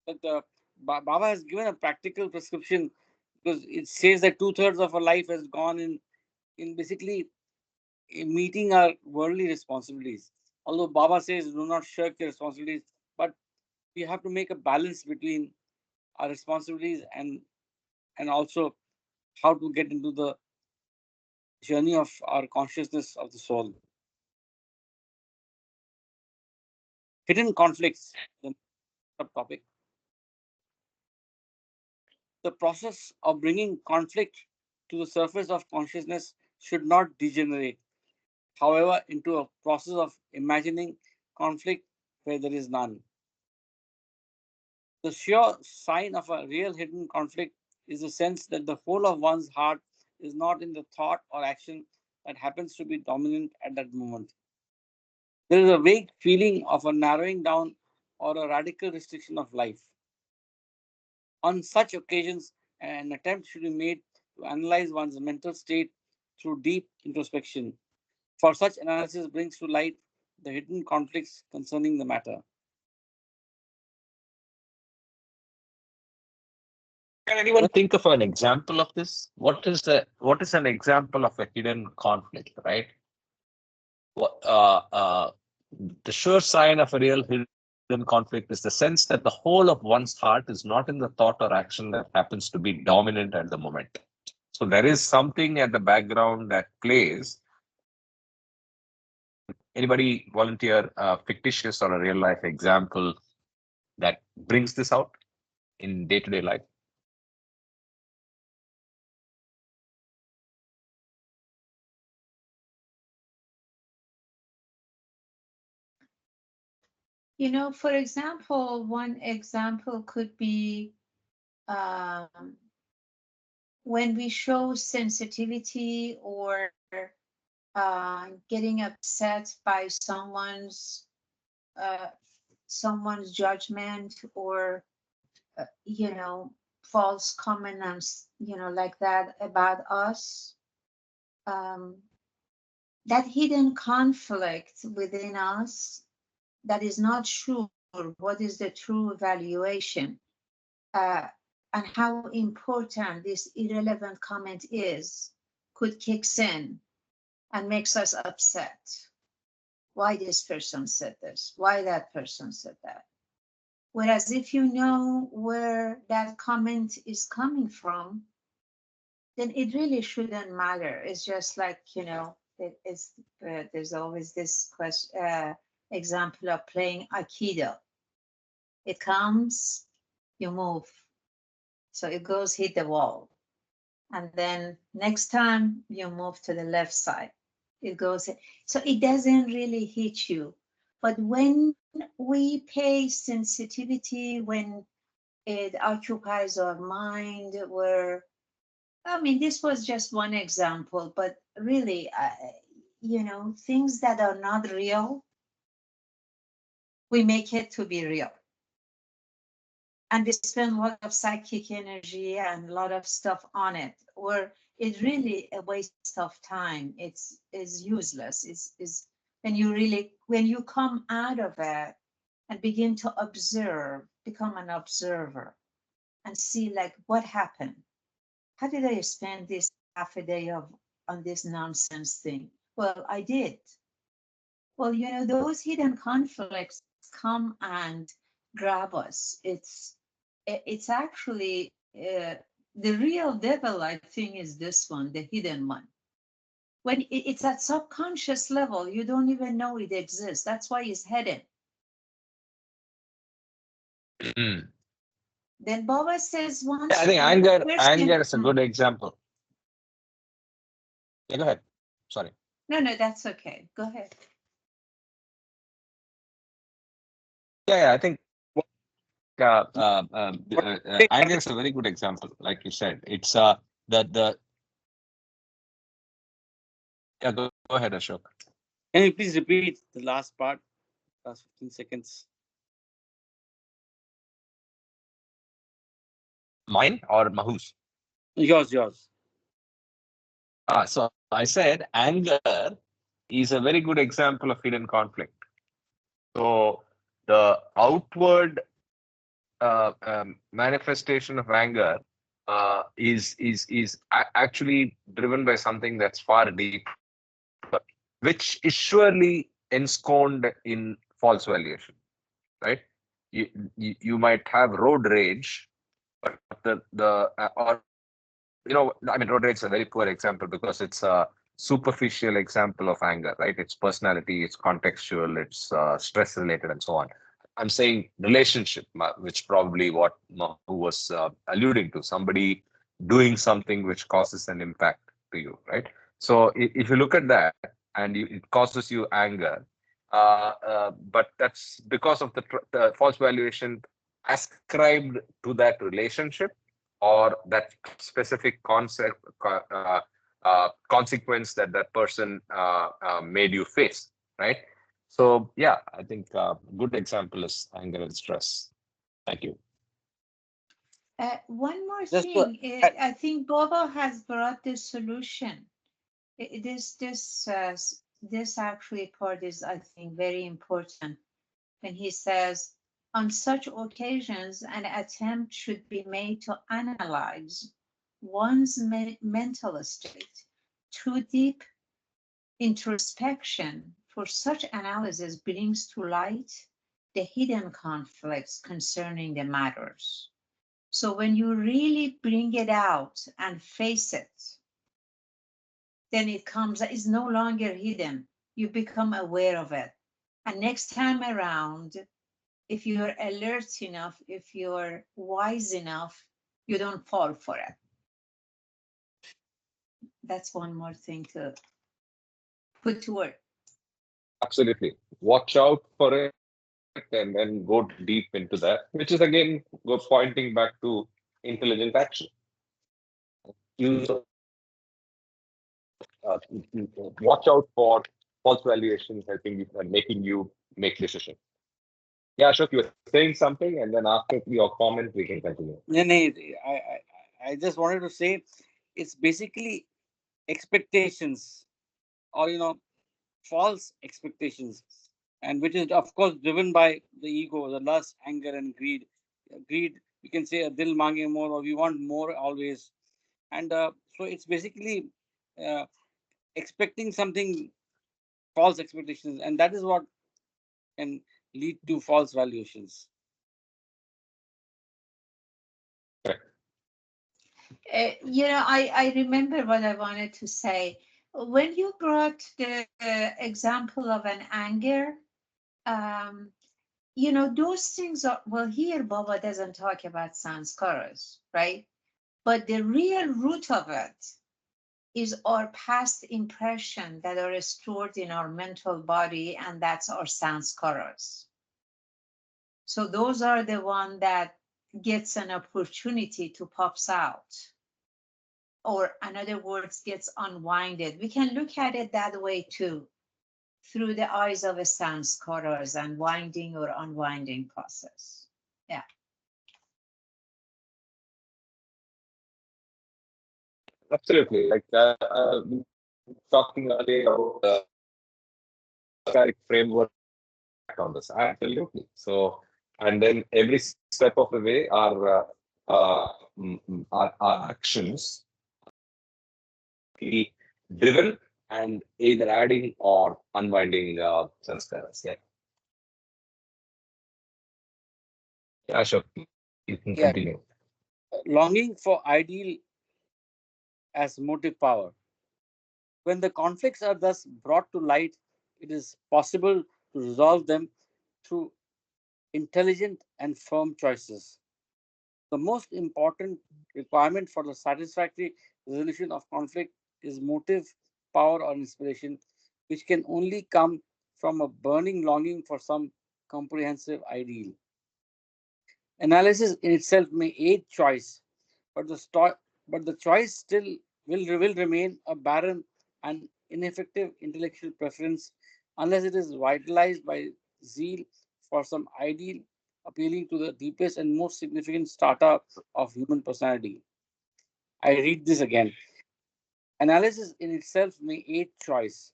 that Baba has given a practical prescription because it says that two-thirds of our life has gone in basically in meeting our worldly responsibilities. Although Baba says do not shirk your responsibilities, but we have to make a balance between our responsibilities and also how to get into the journey of our consciousness of the soul. Hidden conflicts, the subtopic. The process of bringing conflict to the surface of consciousness should not degenerate, however, into a process of imagining conflict where there is none. The sure sign of a real hidden conflict is the sense that the whole of one's heart is not in the thought or action that happens to be dominant at that moment. There is a vague feeling of a narrowing down or a radical restriction of life. On such occasions, an attempt should be made to analyze one's mental state through deep introspection, for such analysis brings to light the hidden conflicts concerning the matter. Can anyone think of an example of this? What is an example of a hidden conflict, right? What the sure sign of a real hidden conflict is the sense that the whole of one's heart is not in the thought or action that happens to be dominant at the moment. So there is something at the background that plays. Anybody volunteer a fictitious or a real life example that brings this out in day-to-day life? For example, one example could be when we show sensitivity or getting upset by someone's judgment or false comments, like that about us. That hidden conflict within us that is not sure what is the true evaluation and how important this irrelevant comment is could kicks in and makes us upset. Why this person said this? Why that person said that? Whereas if you know where that comment is coming from, then it really shouldn't matter. It's just like, there's always this example of playing Aikido. It comes, you move. So it goes hit the wall. And then next time you move to the left side, it goes. So it doesn't really hit you. But when we pay sensitivity, when it occupies our mind, this was just one example, but really, things that are not real, we make it to be real. And we spend a lot of psychic energy and a lot of stuff on it, or it's really a waste of time. It's useless. It's when you come out of it and begin to observe, become an observer and see like what happened. How did I spend this half a day of on this nonsense thing. Well, I did. Well, those hidden conflicts come and grab us. It's actually the real devil, I think, is this one, the hidden one. When it's at subconscious level, you don't even know it exists. That's why it's hidden. Mm. Then Baba says once. I think anger is a good example. Yeah, go ahead. Sorry. No, that's okay. Go ahead. Yeah, I think anger is a very good example. Like you said, it's the yeah. Go ahead, Ashok. Can you please repeat the last part, last 15 seconds? Mine or Mahu's? Yours. So I said anger is a very good example of hidden conflict. So the outward manifestation of anger is actually driven by something that's far deeper, which is surely ensconced in false valuation, right? You might have road rage, but or I mean, road rage is a very poor example because it's a superficial example of anger, right? It's personality, it's contextual, it's stress related, and so on. I'm saying relationship, which probably what Mahu was alluding to, somebody doing something which causes an impact to you, right? So if you look at that and it causes you anger, but that's because of the false valuation ascribed to that relationship or that specific concept consequence that person made you face, right? So yeah, I think good example is anger and stress. Thank you. One more Just thing, I think Baba has brought the solution. This actually part is, I think, very important when he says, on such occasions, an attempt should be made to analyze one's mental state. Too deep introspection for such analysis brings to light the hidden conflicts concerning the matters. So when you really bring it out and face it, then it's no longer hidden. You become aware of it. And next time around, if you're alert enough, if you're wise enough, you don't fall for it. That's one more thing to put to work. Absolutely. Watch out for it and then go deep into that, which is again pointing back to intelligent action. You watch out for false valuations helping you and making you make decisions. Yeah, Ashok, you were saying something, and then after your comment, we can continue. I just wanted to say it's basically expectations or false expectations, and which is of course driven by the ego, the lust, anger, and greed. Greed, we can say, dil mange more, or we want more always, and so it's basically uh, expecting something, false expectations, and that is what can lead to false valuations. I remember what I wanted to say. When you brought the example of an anger, those things are, well, here Baba doesn't talk about sanskaras, right? But the real root of it is our past impression that are stored in our mental body, and that's our sanskaras. So those are the one that gets an opportunity to pops out, or in other words, gets unwinded. We can look at it that way too, through the eyes of a sanskaras and winding or unwinding process. Yeah. Absolutely. Like talking earlier about the framework on this. Absolutely. So, and then every step of the way, our actions driven and either adding or unwinding sanskaras. Yeah. Yeah, sure. You can Yeah, continue. longing for ideal as motive power. When the conflicts are thus brought to light, it is possible to resolve them through intelligent and firm choices. The most important requirement for the satisfactory resolution of conflict is motive, power, or inspiration, which can only come from a burning longing for some comprehensive ideal. Analysis in itself may aid choice, but the choice still will remain a barren and ineffective intellectual preference unless it is vitalized by zeal for some ideal appealing to the deepest and most significant strata of human personality. I read this again. Analysis in itself may aid choice,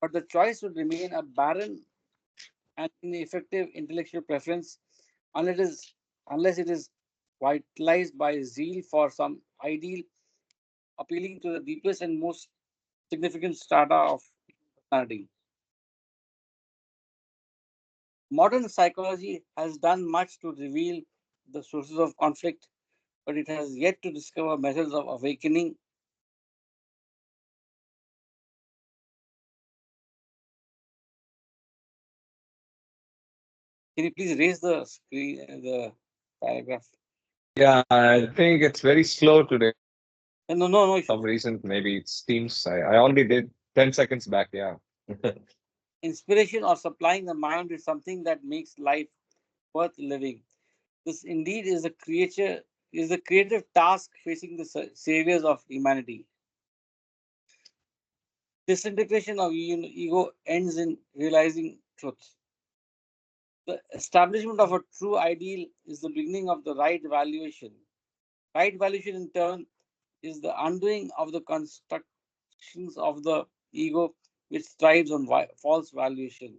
but the choice would remain a barren and ineffective intellectual preference unless it is, unless it is vitalized by zeal for some ideal appealing to the deepest and most significant strata of personality. Modern psychology has done much to reveal the sources of conflict, but it has yet to discover methods of awakening. Can you please raise the screen, the paragraph? Yeah, I think it's very slow today. No, no, no Some issues. reason, maybe it's Teams. I already did 10 seconds back. Yeah. Inspiration or supplying the mind with something that makes life worth living. This indeed is the creative task facing the saviors of humanity. Disintegration of ego ends in realizing truth. The establishment of a true ideal is the beginning of the right valuation. Right valuation, in turn, is the undoing of the constructions of the ego which thrives on false valuation.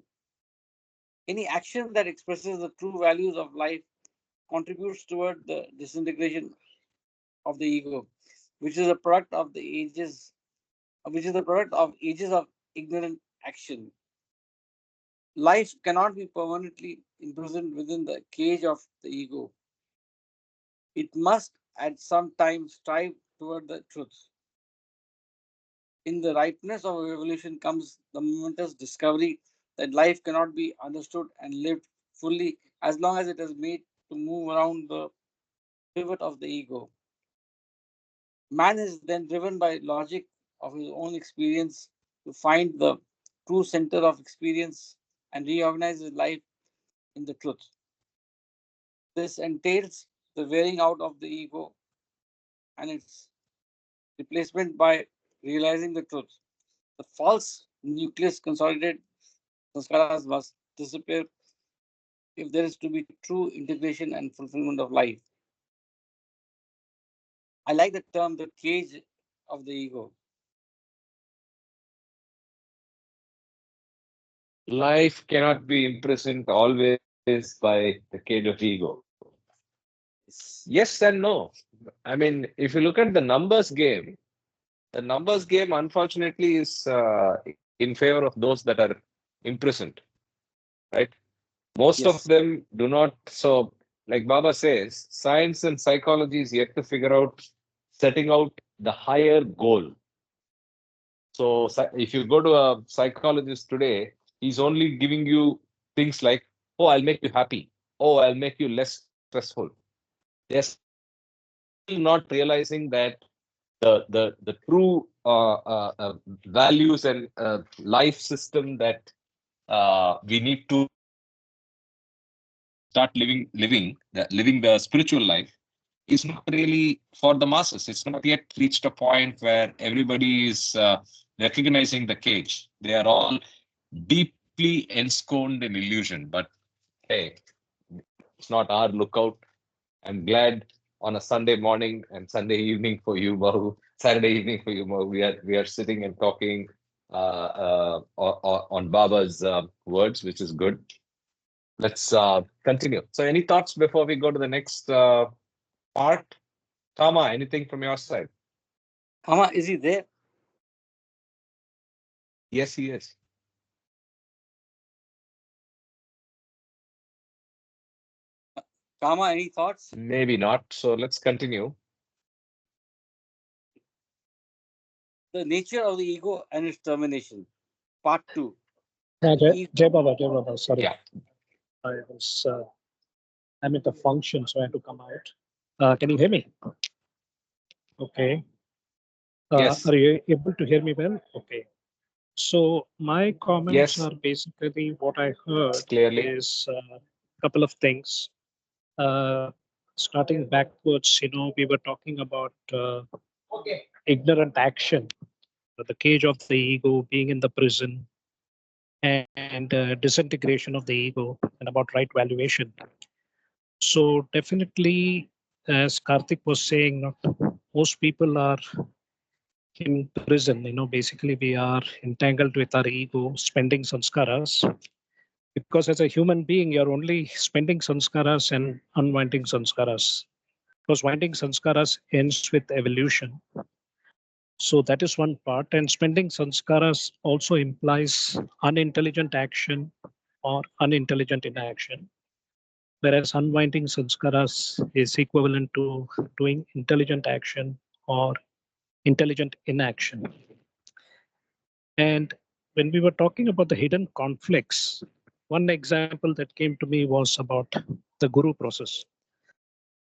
Any action that expresses the true values of life contributes toward the disintegration of the ego, which is a product of the ages, which is the product of ages of ignorant action. Life cannot be permanently imprisoned within the cage of the ego. It must at some time strive toward the truth. In the ripeness of evolution comes the momentous discovery that life cannot be understood and lived fully as long as it is made to move around the pivot of the ego. Man is then driven by logic of his own experience to find the true center of experience and reorganize his life in the truth. This entails the wearing out of the ego and its replacement by realizing the truth. The false nucleus consolidated sanskaras must disappear if there is to be true integration and fulfillment of life. I like the term the cage of the ego. Life cannot be imprisoned always by the cage of ego. Yes and no. I mean, if you look at the numbers game, unfortunately, is in favor of those that are imprisoned, right? Most of Yes. them do not. So, like Baba says, science and psychology is yet to figure out setting out the higher goal. So, if you go to a psychologist today, he's only giving you things like, oh, I'll make you happy. Oh, I'll make you less stressful. They're still not realizing that the true values and life system that we need to start living the spiritual life is not really for the masses. It's not yet reached a point where everybody is recognizing the cage. They are all deeply ensconced in illusion. But hey, it's not our lookout. I'm glad on a Sunday morning and Sunday evening for you, Bahu, Saturday evening for you, Bahu, we are sitting and talking on Baba's words, which is good. Let's continue. So, any thoughts before we go to the next part? Kama, anything from your side? Kama, is he there? Yes, he is. Kama, any thoughts? Maybe not. So let's continue. The nature of the ego and its termination. Part 2. Jai Baba, sorry. Yeah. I was, I'm at a function, so I had to come out. Can you hear me? Okay. Yes. Are you able to hear me well? Okay. So my comments Yes. are basically what I heard Clearly. is a couple of things. Starting backwards, we were talking about ignorant action, the cage of the ego, being in the prison, and disintegration of the ego, and about right valuation. So definitely, as Karthik was saying, most people are in prison. Basically we are entangled with our ego, spending sanskaras. Because as a human being, you're only spending sanskaras and unwinding sanskaras. Because winding sanskaras ends with evolution. So that is one part. And spending sanskaras also implies unintelligent action or unintelligent inaction. Whereas unwinding sanskaras is equivalent to doing intelligent action or intelligent inaction. And when we were talking about the hidden conflicts, one example that came to me was about the guru process.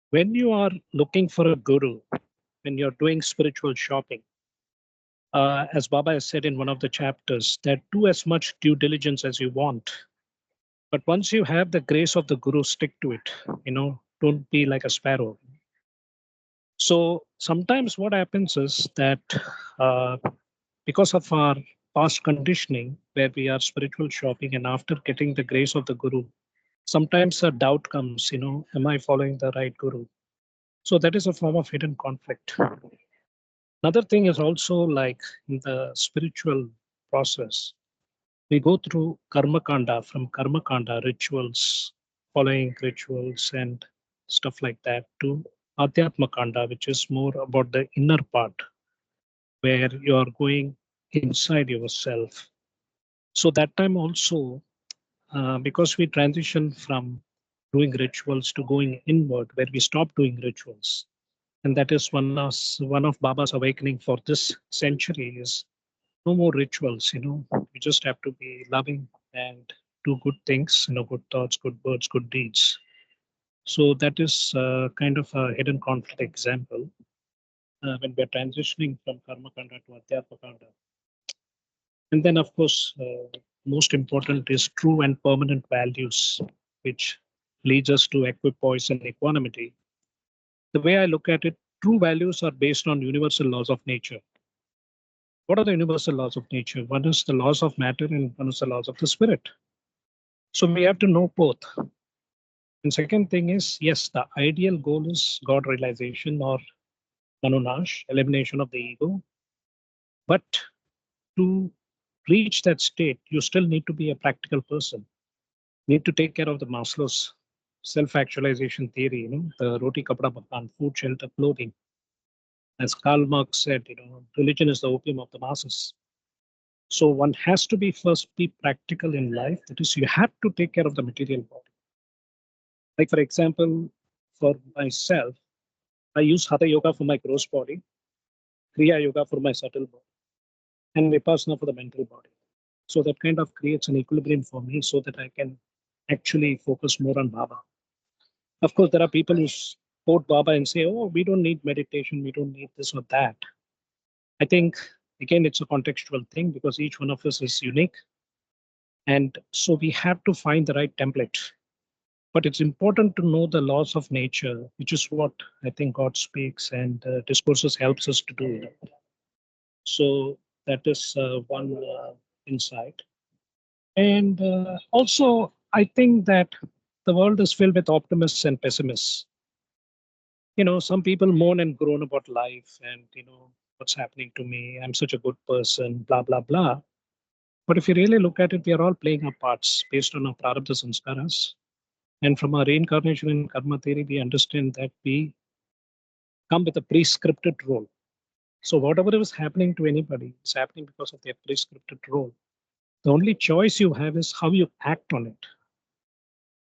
When you are looking for a guru, when you're doing spiritual shopping, as Baba has said in one of the chapters, that do as much due diligence as you want. But once you have the grace of the guru, stick to it. Don't be like a sparrow. So sometimes what happens is that uh, because of our past conditioning, where we are spiritual shopping, and after getting the grace of the guru, sometimes a doubt comes, am I following the right guru? So that is a form of hidden conflict. Another thing is also like in the spiritual process, we go through karma kanda, from karma kanda, rituals, following rituals and stuff like that, to adhyatma kanda, which is more about the inner part, where you are going inside yourself. So that time also, because we transition from doing rituals to going inward, where we stop doing rituals, and that is one of Baba's awakening for this century is no more rituals. We just have to be loving and do good things, good thoughts, good words, good deeds. So that is kind of a hidden conflict example when we're transitioning from karma kanda to adhyatma kanda. And then, of course, most important is true and permanent values, which leads us to equipoise and equanimity. The way I look at it, true values are based on universal laws of nature. What are the universal laws of nature? One is the laws of matter and one is the laws of the spirit. So we have to know both. And second thing is, yes, the ideal goal is God realization or manunash, elimination of the ego. But to reach that state, you still need to be a practical person. Need to take care of the Maslow's self-actualization theory, the roti kapda makan, food, shelter, clothing. As Karl Marx said, religion is the opium of the masses. So one has to be first be practical in life. That is, you have to take care of the material body. Like for example, for myself, I use Hatha Yoga for my gross body, Kriya Yoga for my subtle body, and Vipassana for the mental body. So that kind of creates an equilibrium for me so that I can actually focus more on Baba. Of course, there are people who quote Baba and say, oh, we don't need meditation, we don't need this or that. I think, again, it's a contextual thing because each one of us is unique. And so we have to find the right template. But it's important to know the laws of nature, which is what I think God speaks and Discourses helps us to do. So that is one insight. And also, I think that the world is filled with optimists and pessimists. Some people moan and groan about life and, what's happening to me? I'm such a good person, blah, blah, blah. But if you really look at it, we are all playing our parts based on our prarabdha sanskaras. And from our reincarnation and karma theory, we understand that we come with a prescripted role. So whatever is happening to anybody is happening because of their prescripted role. The only choice you have is how you act on it.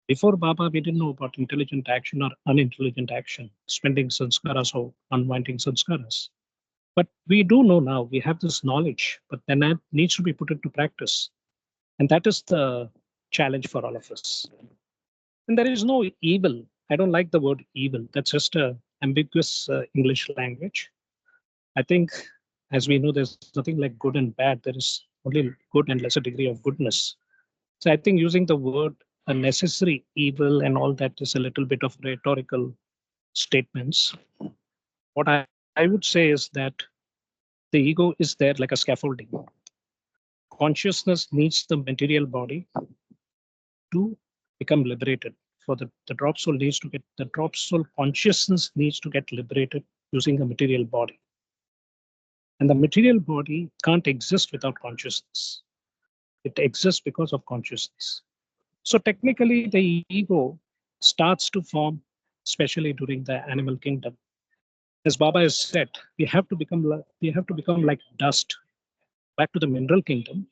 Before Baba, we didn't know about intelligent action or unintelligent action, spending sanskaras or unwinding sanskaras. But we do know now, we have this knowledge, but then that needs to be put into practice. And that is the challenge for all of us. And there is no evil. I don't like the word evil. That's just a ambiguous English language. I think, as we know, there's nothing like good and bad. There is only good and lesser degree of goodness. So I think using the word a necessary evil and all that is a little bit of rhetorical statements. What I would say is that the ego is there like a scaffolding. Consciousness needs the material body to become liberated. For the drop soul needs to get the drop soul consciousness needs to get liberated using the material body. And the material body can't exist without consciousness. It exists because of consciousness. So technically, the ego starts to form, especially during the animal kingdom. As Baba has said, we have to become like dust back to the mineral kingdom.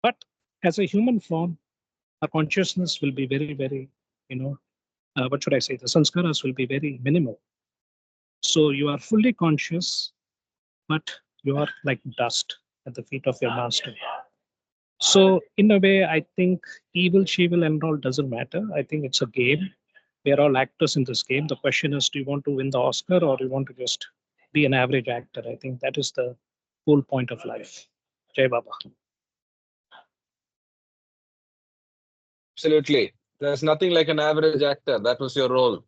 But as a human form, our consciousness will be very, very, what should I say? The sanskaras will be very minimal. So you are fully conscious, but you are like dust at the feet of your master. So in a way, I think evil, shevil, and all doesn't matter. I think it's a game. We are all actors in this game. The question is, do you want to win the Oscar or do you want to just be an average actor? I think that is the whole point of life. Jai Baba. Absolutely. There's nothing like an average actor. That was your role.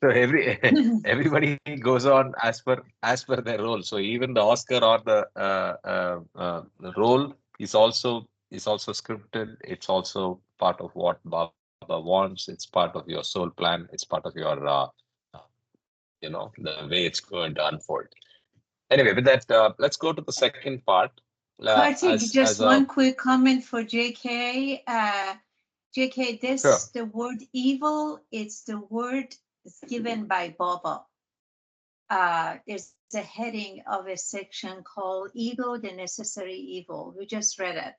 So everybody goes on as per their role. So even the Oscar or the role is also scripted. It's also part of what Baba wants. It's part of your soul plan. It's part of your the way it's going to unfold. Anyway, with that, let's go to the second part. Kartik, As just a one quick comment for JK. JK, sure. the word evil, it's the word given by Baba. There's a heading of a section called Ego, the Necessary Evil. We just read it.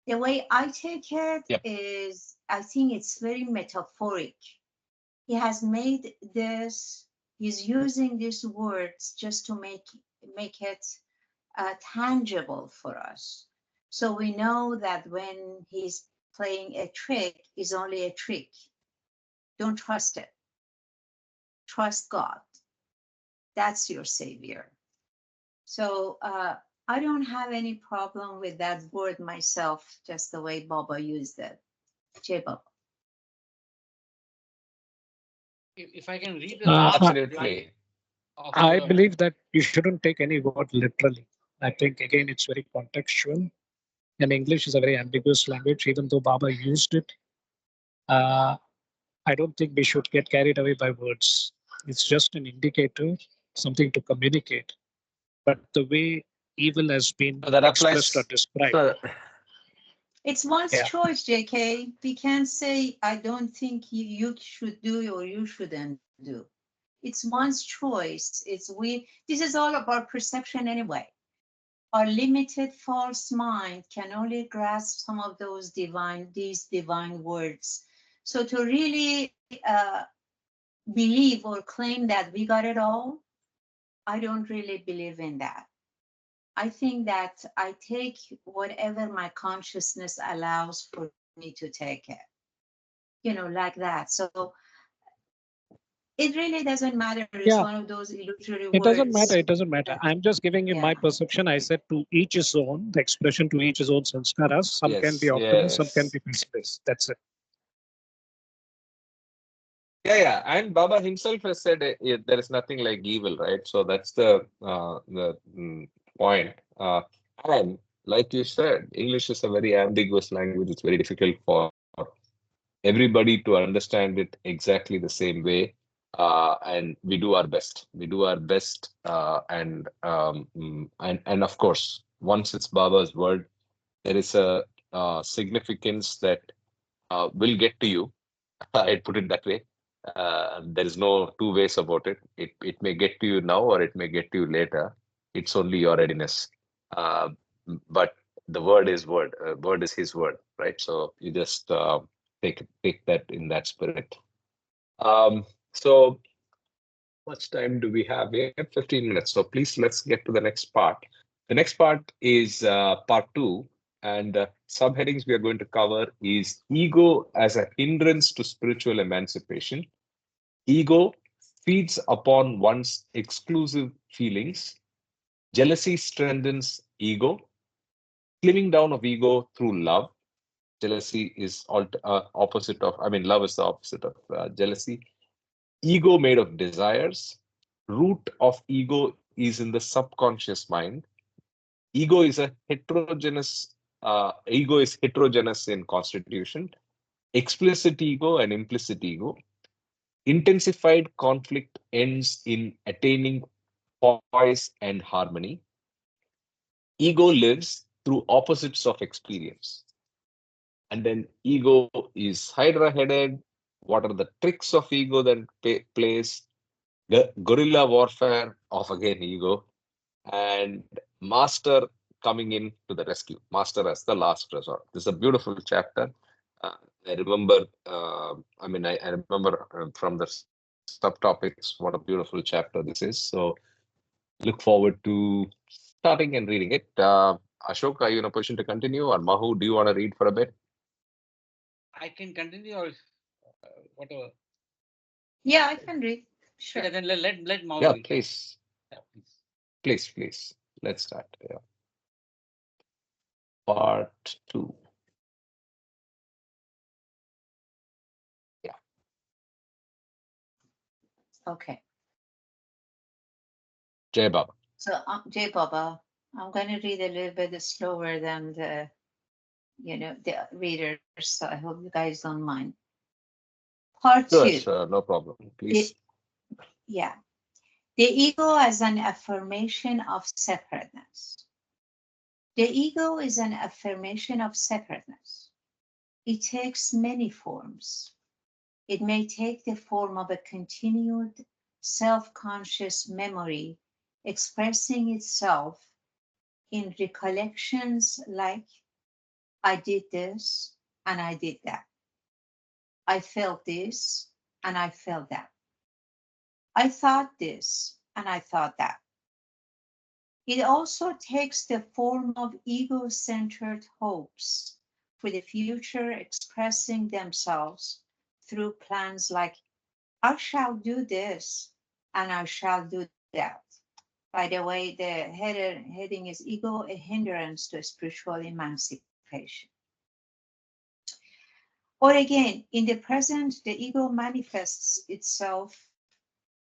The way I take it is, I think it's very metaphoric. He has made this, he's using these words just to make it tangible for us. So we know that when he's playing a trick, is only a trick. Don't trust it. Trust God. That's your savior. So I don't have any problem with that word myself, just the way Baba used it. Jai Baba. If I can read the last Absolutely. I believe that you shouldn't take any word literally. I think, again, it's very contextual. And English is a very ambiguous language, even though Baba used it. I don't think we should get carried away by words. It's just an indicator, something to communicate. But the way evil has been That expressed or applies. described. So, It's one's choice, JK. We can't say, I don't think you should do or you shouldn't do. It's one's choice. This is all about perception anyway. Our limited false mind can only grasp some of these divine words. So to really believe or claim that we got it all, I don't really believe in that. I think that I take whatever my consciousness allows for me to take it, like that. So it really doesn't matter. It's one of those illusory words. It doesn't matter. It doesn't matter. I'm just giving you my perception. I said to each his own, the expression to each his own sanskaras. Some can be optimist, some can be pessimist. That's it. Yeah. And Baba himself has said there is nothing like evil, right? So that's the point. And like you said, English is a very ambiguous language. It's very difficult for everybody to understand it exactly the same way. And we do our best. We do our best, and of course, once it's Baba's word, there is a significance that will get to you. I'd put it that way. There is no two ways about it. It may get to you now or it may get to you later. It's only your readiness. Uh, but the word is word. Word is his word, right? So you just take that in that spirit. So much time do we have? We have 15 minutes. So please let's get to the next part. The next part is part 2. And subheadings we are going to cover is ego as a hindrance to spiritual emancipation. Ego feeds upon one's exclusive feelings. Jealousy strengthens ego. Slimming down of ego through love. Jealousy is opposite of, I mean, love is the opposite of jealousy. Ego made of desires. Root of ego is in the subconscious mind. Ego is heterogeneous in constitution. Explicit ego and implicit ego. Intensified conflict ends in attaining poise and harmony. Ego lives through opposites of experience. And then ego is hydra-headed. What are the tricks of ego that plays? Guerrilla warfare of again ego, and master coming in to the rescue. Master as the last resort. This is a beautiful chapter. I remember. I remember from the subtopics what a beautiful chapter this is. So look forward to starting and reading it. Ashok, are you in a position to continue, or Mahu, do you want to read for a bit? I can continue or whatever. Yeah, I can read. Sure. Yeah, then let Mau Yeah, read. please. Yeah, Please. Let's start. Yeah. Part 2. Yeah. Okay. Jai Baba. So, Jay Baba, I'm going to read a little bit slower than the readers. So I hope you guys don't mind. Part Sure, 2. sure, no problem. Please. Yeah. The ego as an affirmation of separateness. The ego is an affirmation of separateness. It takes many forms. It may take the form of a continued self-conscious memory expressing itself in recollections like, I did this and I did that. I felt this and I felt that. I thought this and I thought that. It also takes the form of ego-centered hopes for the future expressing themselves through plans like, I shall do this and I shall do that. By the way, the heading is ego, a hindrance to spiritual emancipation. Or again, in the present, the ego manifests itself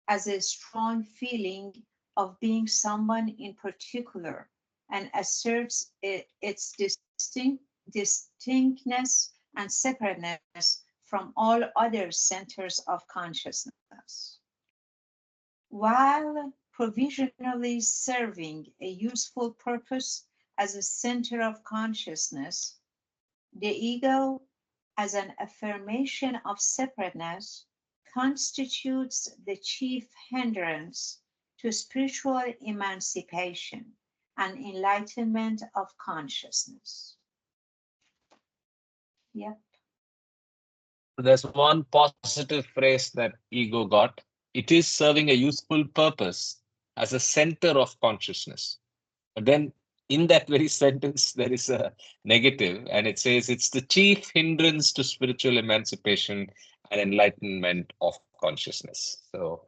as a strong feeling of being someone in particular and asserts its distinctness and separateness from all other centers of consciousness. While provisionally serving a useful purpose as a center of consciousness, the ego, as an affirmation of separateness, constitutes the chief hindrance to spiritual emancipation and enlightenment of consciousness. Yep. There's one positive phrase that ego got. It is serving a useful purpose as a center of consciousness. But then in that very sentence, there is a negative, and it says it's the chief hindrance to spiritual emancipation and enlightenment of consciousness. So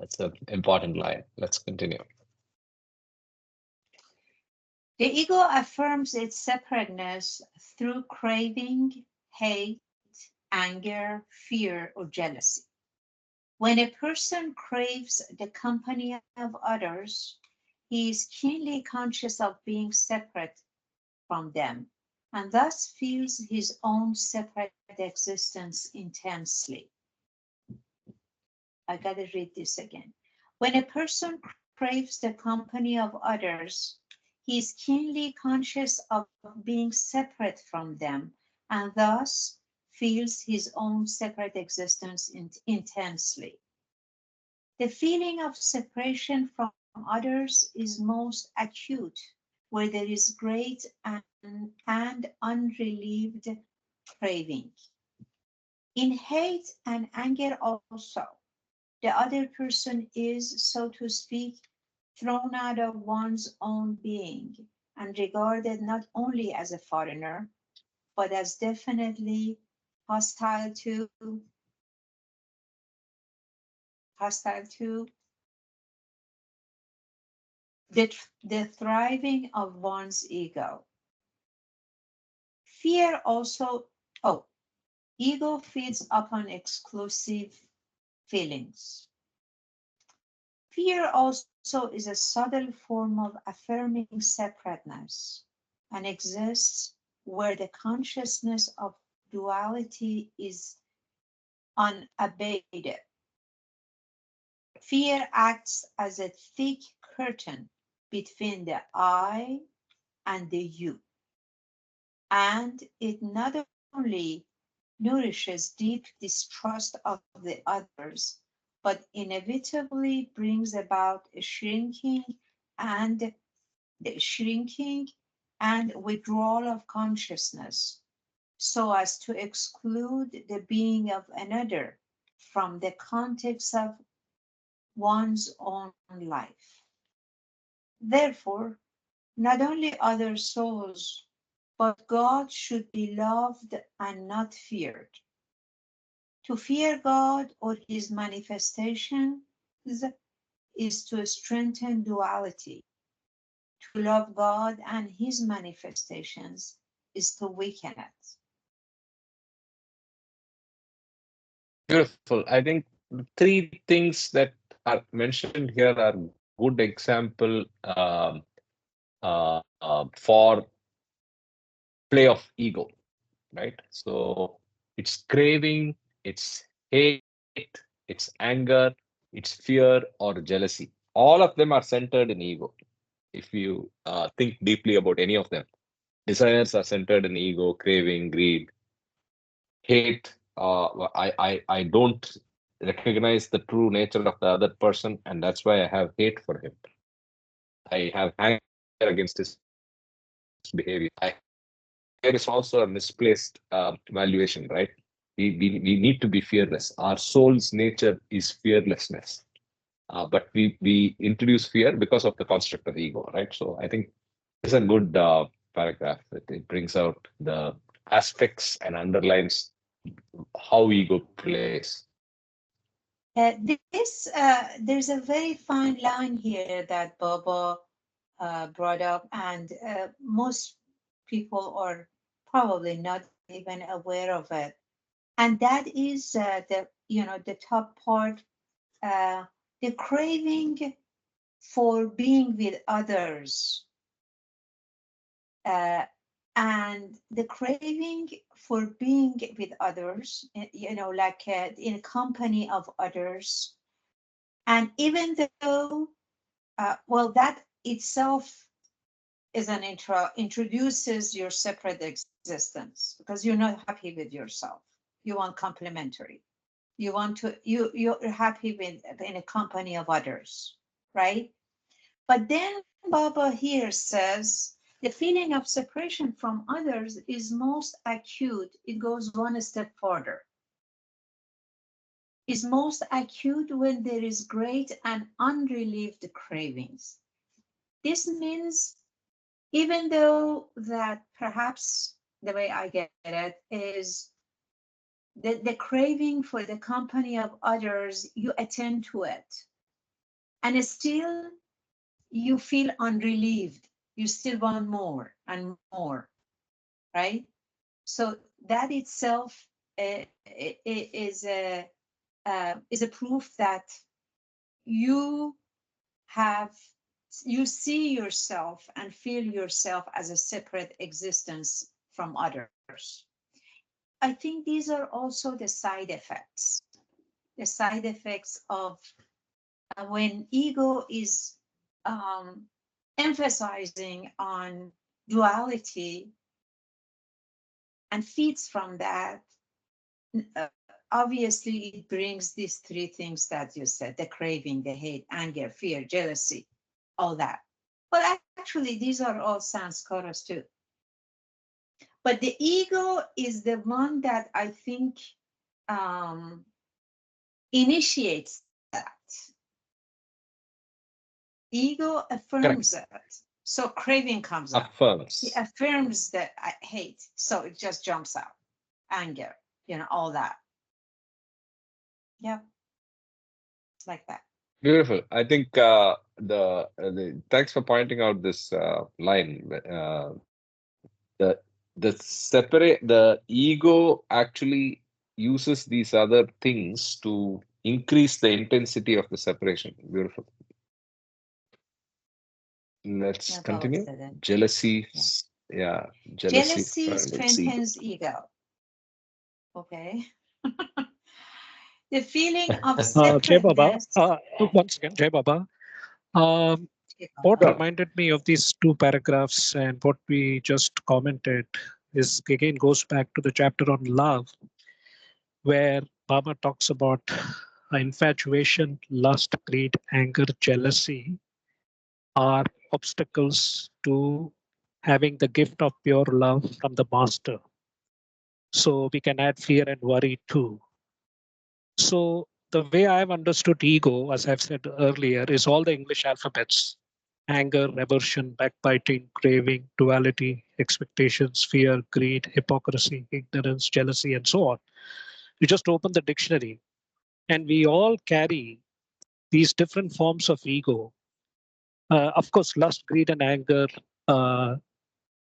it's an important line. Let's continue. The ego affirms its separateness through craving, hate, anger, fear, or jealousy. When a person craves the company of others, he is keenly conscious of being separate from them and thus feels his own separate existence intensely. I gotta read this again. When a person craves the company of others, he is keenly conscious of being separate from them and thus feels his own separate existence intensely. The feeling of separation from others is most acute where there is great and unrelieved craving. In hate and anger also, the other person is, so to speak, thrown out of one's own being and regarded not only as a foreigner, but as definitely hostile to the thriving of one's ego. Fear also, ego feeds upon exclusive feelings. Fear also is a subtle form of affirming separateness and exists where the consciousness of duality is unabated. Fear acts as a thick curtain between the I and the you, and it not only nourishes deep distrust of the others, but inevitably brings about a shrinking and withdrawal of consciousness, so as to exclude the being of another from the context of one's own life. Therefore, not only other souls, but God should be loved and not feared. To fear God or his manifestations is to strengthen duality. To love God and his manifestations is to weaken it. Beautiful. I think the three things that are mentioned here are good example for play of ego, right? So it's craving, it's hate, it's anger, it's fear or jealousy. All of them are centered in ego. If you think deeply about any of them, desires are centered in ego, craving, greed, hate. I don't recognize the true nature of the other person, and that's why I have hate for him. I have anger against his behavior. There is also a misplaced valuation, right? We need to be fearless. Our soul's nature is fearlessness. But we introduce fear because of the construct of ego, right? So I think it's a good paragraph. It brings out the aspects and underlines how ego plays. There's a very fine line here that Baba brought up, and most people are probably not even aware of it. And that is the top part, the craving for being with others, and the craving for being with others, like in company of others. And even though, that itself is an introduces your separate existence, because you're not happy with yourself. You want complementary. You want to, you're happy with in a company of others, right? But then Baba here says the feeling of separation from others is most acute. It goes one step further. Is most acute when there is great and unrelieved cravings. This means even though that perhaps the way I get it is the craving for the company of others, you attend to it. And still you feel unrelieved. You still want more and more, right? So that itself is a proof that you see yourself and feel yourself as a separate existence from others. I think these are also the side effects of when ego is emphasizing on duality and feeds from that. obviously it brings these three things that you said: the craving, the hate, anger, fear, jealousy, all that. But actually, these are all sanskaras too. But the ego is the one that I think initiates that. Ego affirms it. So craving comes up. Affirms. It affirms that I hate. So it just jumps out. Anger, all that. Yeah. It's like that. Beautiful. I think the thanks for pointing out this line. The the ego actually uses these other things to increase the intensity of the separation. Beautiful. Let's Yeah, Baba continue. said it. Jealousy. Yeah. Jealousy. Jealousy Let's see. strengthens ego. Okay. The feeling of Jai Baba, separateness. once again, Jai Baba. What reminded me of these two paragraphs and what we just commented is again goes back to the chapter on love, where Baba talks about infatuation, lust, greed, anger, jealousy are obstacles to having the gift of pure love from the master. So we can add fear and worry too. So the way I've understood ego, as I've said earlier, is all the English alphabets: anger, aversion, backbiting, craving, duality, expectations, fear, greed, hypocrisy, ignorance, jealousy, and so on. You just open the dictionary, and we all carry these different forms of ego. Of course, lust, greed, and anger uh,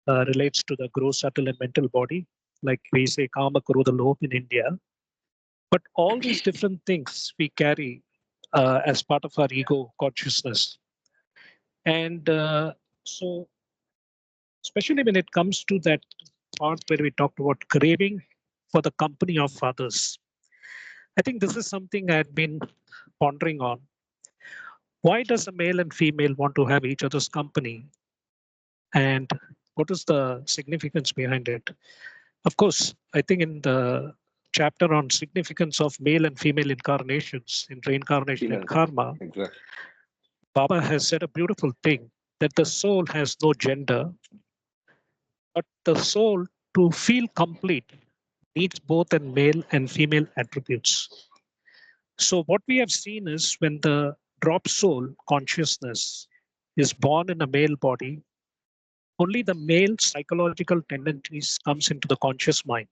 relates to the gross, subtle, and mental body, like we say kama, krodha, lobh in India. But all these different things we carry as part of our ego consciousness. And so, especially when it comes to that part where we talked about craving for the company of others, I think this is something I've been pondering on. Why does a male and female want to have each other's company? And what is the significance behind it? Of course, I think in the chapter on significance of male and female incarnations in reincarnation and karma, Exactly. Baba has said a beautiful thing that the soul has no gender, but the soul to feel complete needs both a male and female attributes. So what we have seen is when the drop soul consciousness is born in a male body, only the male psychological tendencies comes into the conscious mind.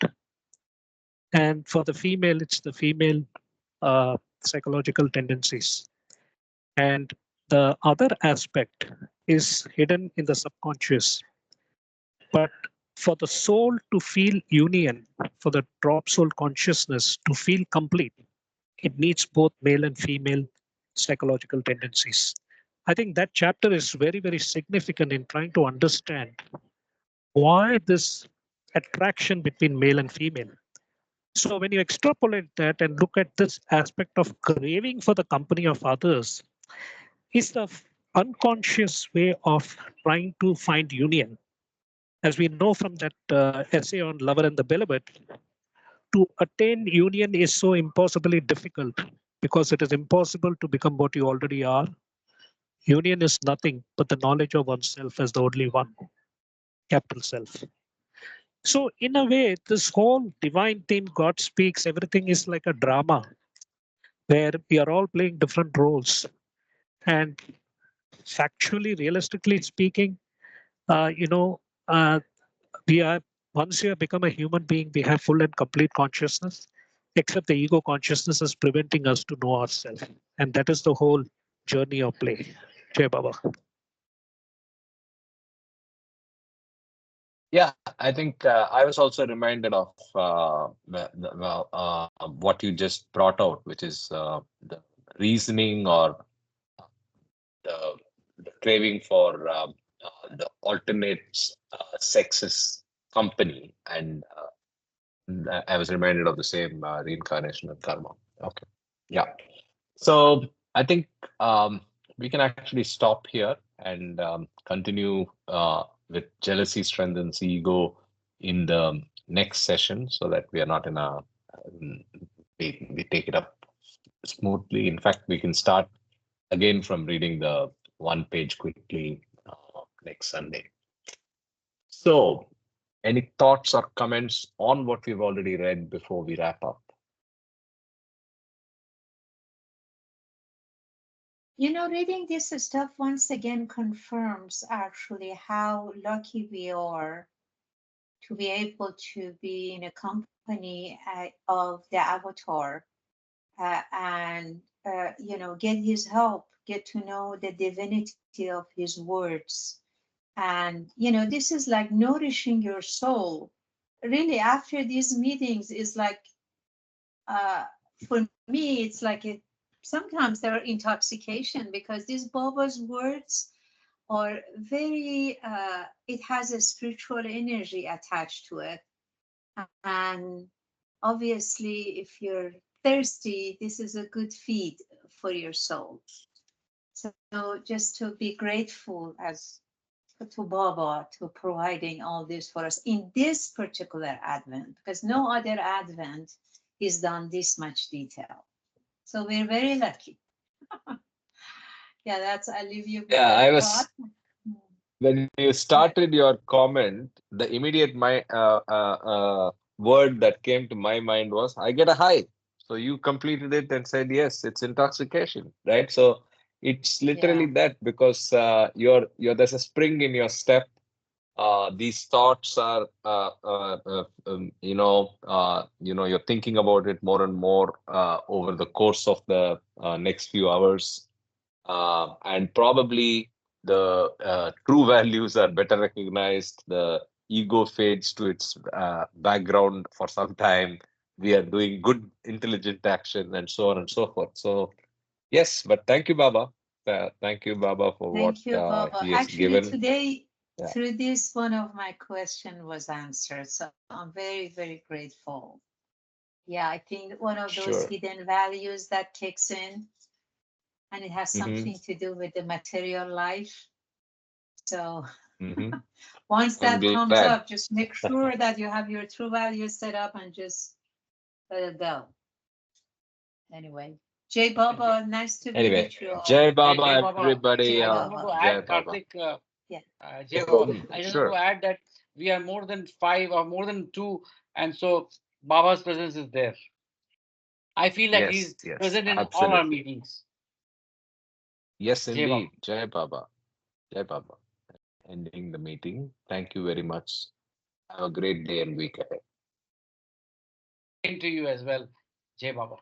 And for the female, it's the female psychological tendencies. And the other aspect is hidden in the subconscious. But for the soul to feel union, for the drop soul consciousness to feel complete, it needs both male and female psychological tendencies. I think that chapter is very, very significant in trying to understand why this attraction between male and female. So when you extrapolate that and look at this aspect of craving for the company of others, is the unconscious way of trying to find union. As we know from that essay on Lover and the Beloved, to attain union is so impossibly difficult because it is impossible to become what you already are. Union is nothing but the knowledge of oneself as the only one, capital self. So, in a way, this whole divine theme, God speaks, everything is like a drama where we are all playing different roles. And factually, realistically speaking, uh, you know, uh, we are, once you have become a human being, we have full and complete consciousness, except the ego consciousness is preventing us to know ourselves. And that is the whole journey of play. Jai Baba. Yeah, I think I was also reminded of what you just brought out, which is the reasoning or the, the craving for the alternate sexes company. And I was reminded of the same reincarnation and karma. Okay. Yeah. So I think we can actually stop here and continue with jealousy strengthens ego in the next session so that we are not in a we take it up smoothly. In fact, we can start again from reading the one page quickly next Sunday. So, any thoughts or comments on what we've already read before we wrap up? You know, reading this stuff once again confirms actually how lucky we are to be able to be in a company of the avatar and, you know, get his help, get to know the divinity of his words. And, you know, this is like nourishing your soul. Really, after these meetings is like, for me, it's like sometimes there are intoxication because these Baba's words are very, it has a spiritual energy attached to it. And obviously, if you're thirsty, this is a good feed for your soul. So just to be grateful as to Baba to providing all this for us in this particular Advent, because no other Advent is done this much detail. So we're very lucky. Yeah, that's, I leave you with Yeah, that I was thought. when you started your comment, the immediate word that came to my mind was, "I get a high." So you completed it and said, "Yes, it's intoxication," right? So it's literally Yeah, that because there's a spring in your step. These thoughts are, you're thinking about it more and more over the course of the next few hours, and probably the true values are better recognized. The ego fades to its background for some time. We are doing good, intelligent action, and so on and so forth. So, yes, but thank you, Baba. Thank you, Baba, for what thank you, Baba. he has Actually, given. today, Yeah. through this, one of my question was answered. So I'm very, very grateful. Yeah, I think one of those Sure. hidden values that kicks in, and it has Hmm. something to do with the material life. So Hmm. once I'm that comes glad. up, just make sure that you have your true values set up and just let it go. Anyway, Jay Baba, nice to be Anyway, with you all. Jai Jai Baba, Baba. everybody. I Jay just want Baba. to Jai add, Baba. Karthik, Yeah. Jai Baba. I just want Sure. to add that we are more than 5 or more than 2, and so Baba's presence is there. I feel like Yes, he's yes, present in all our absolutely. meetings. Yes, Jai Baba. indeed. Jai Baba. Jai Baba. Ending the meeting. Thank you very much. Have a great day and week ahead. Same to you as well, Jai Baba.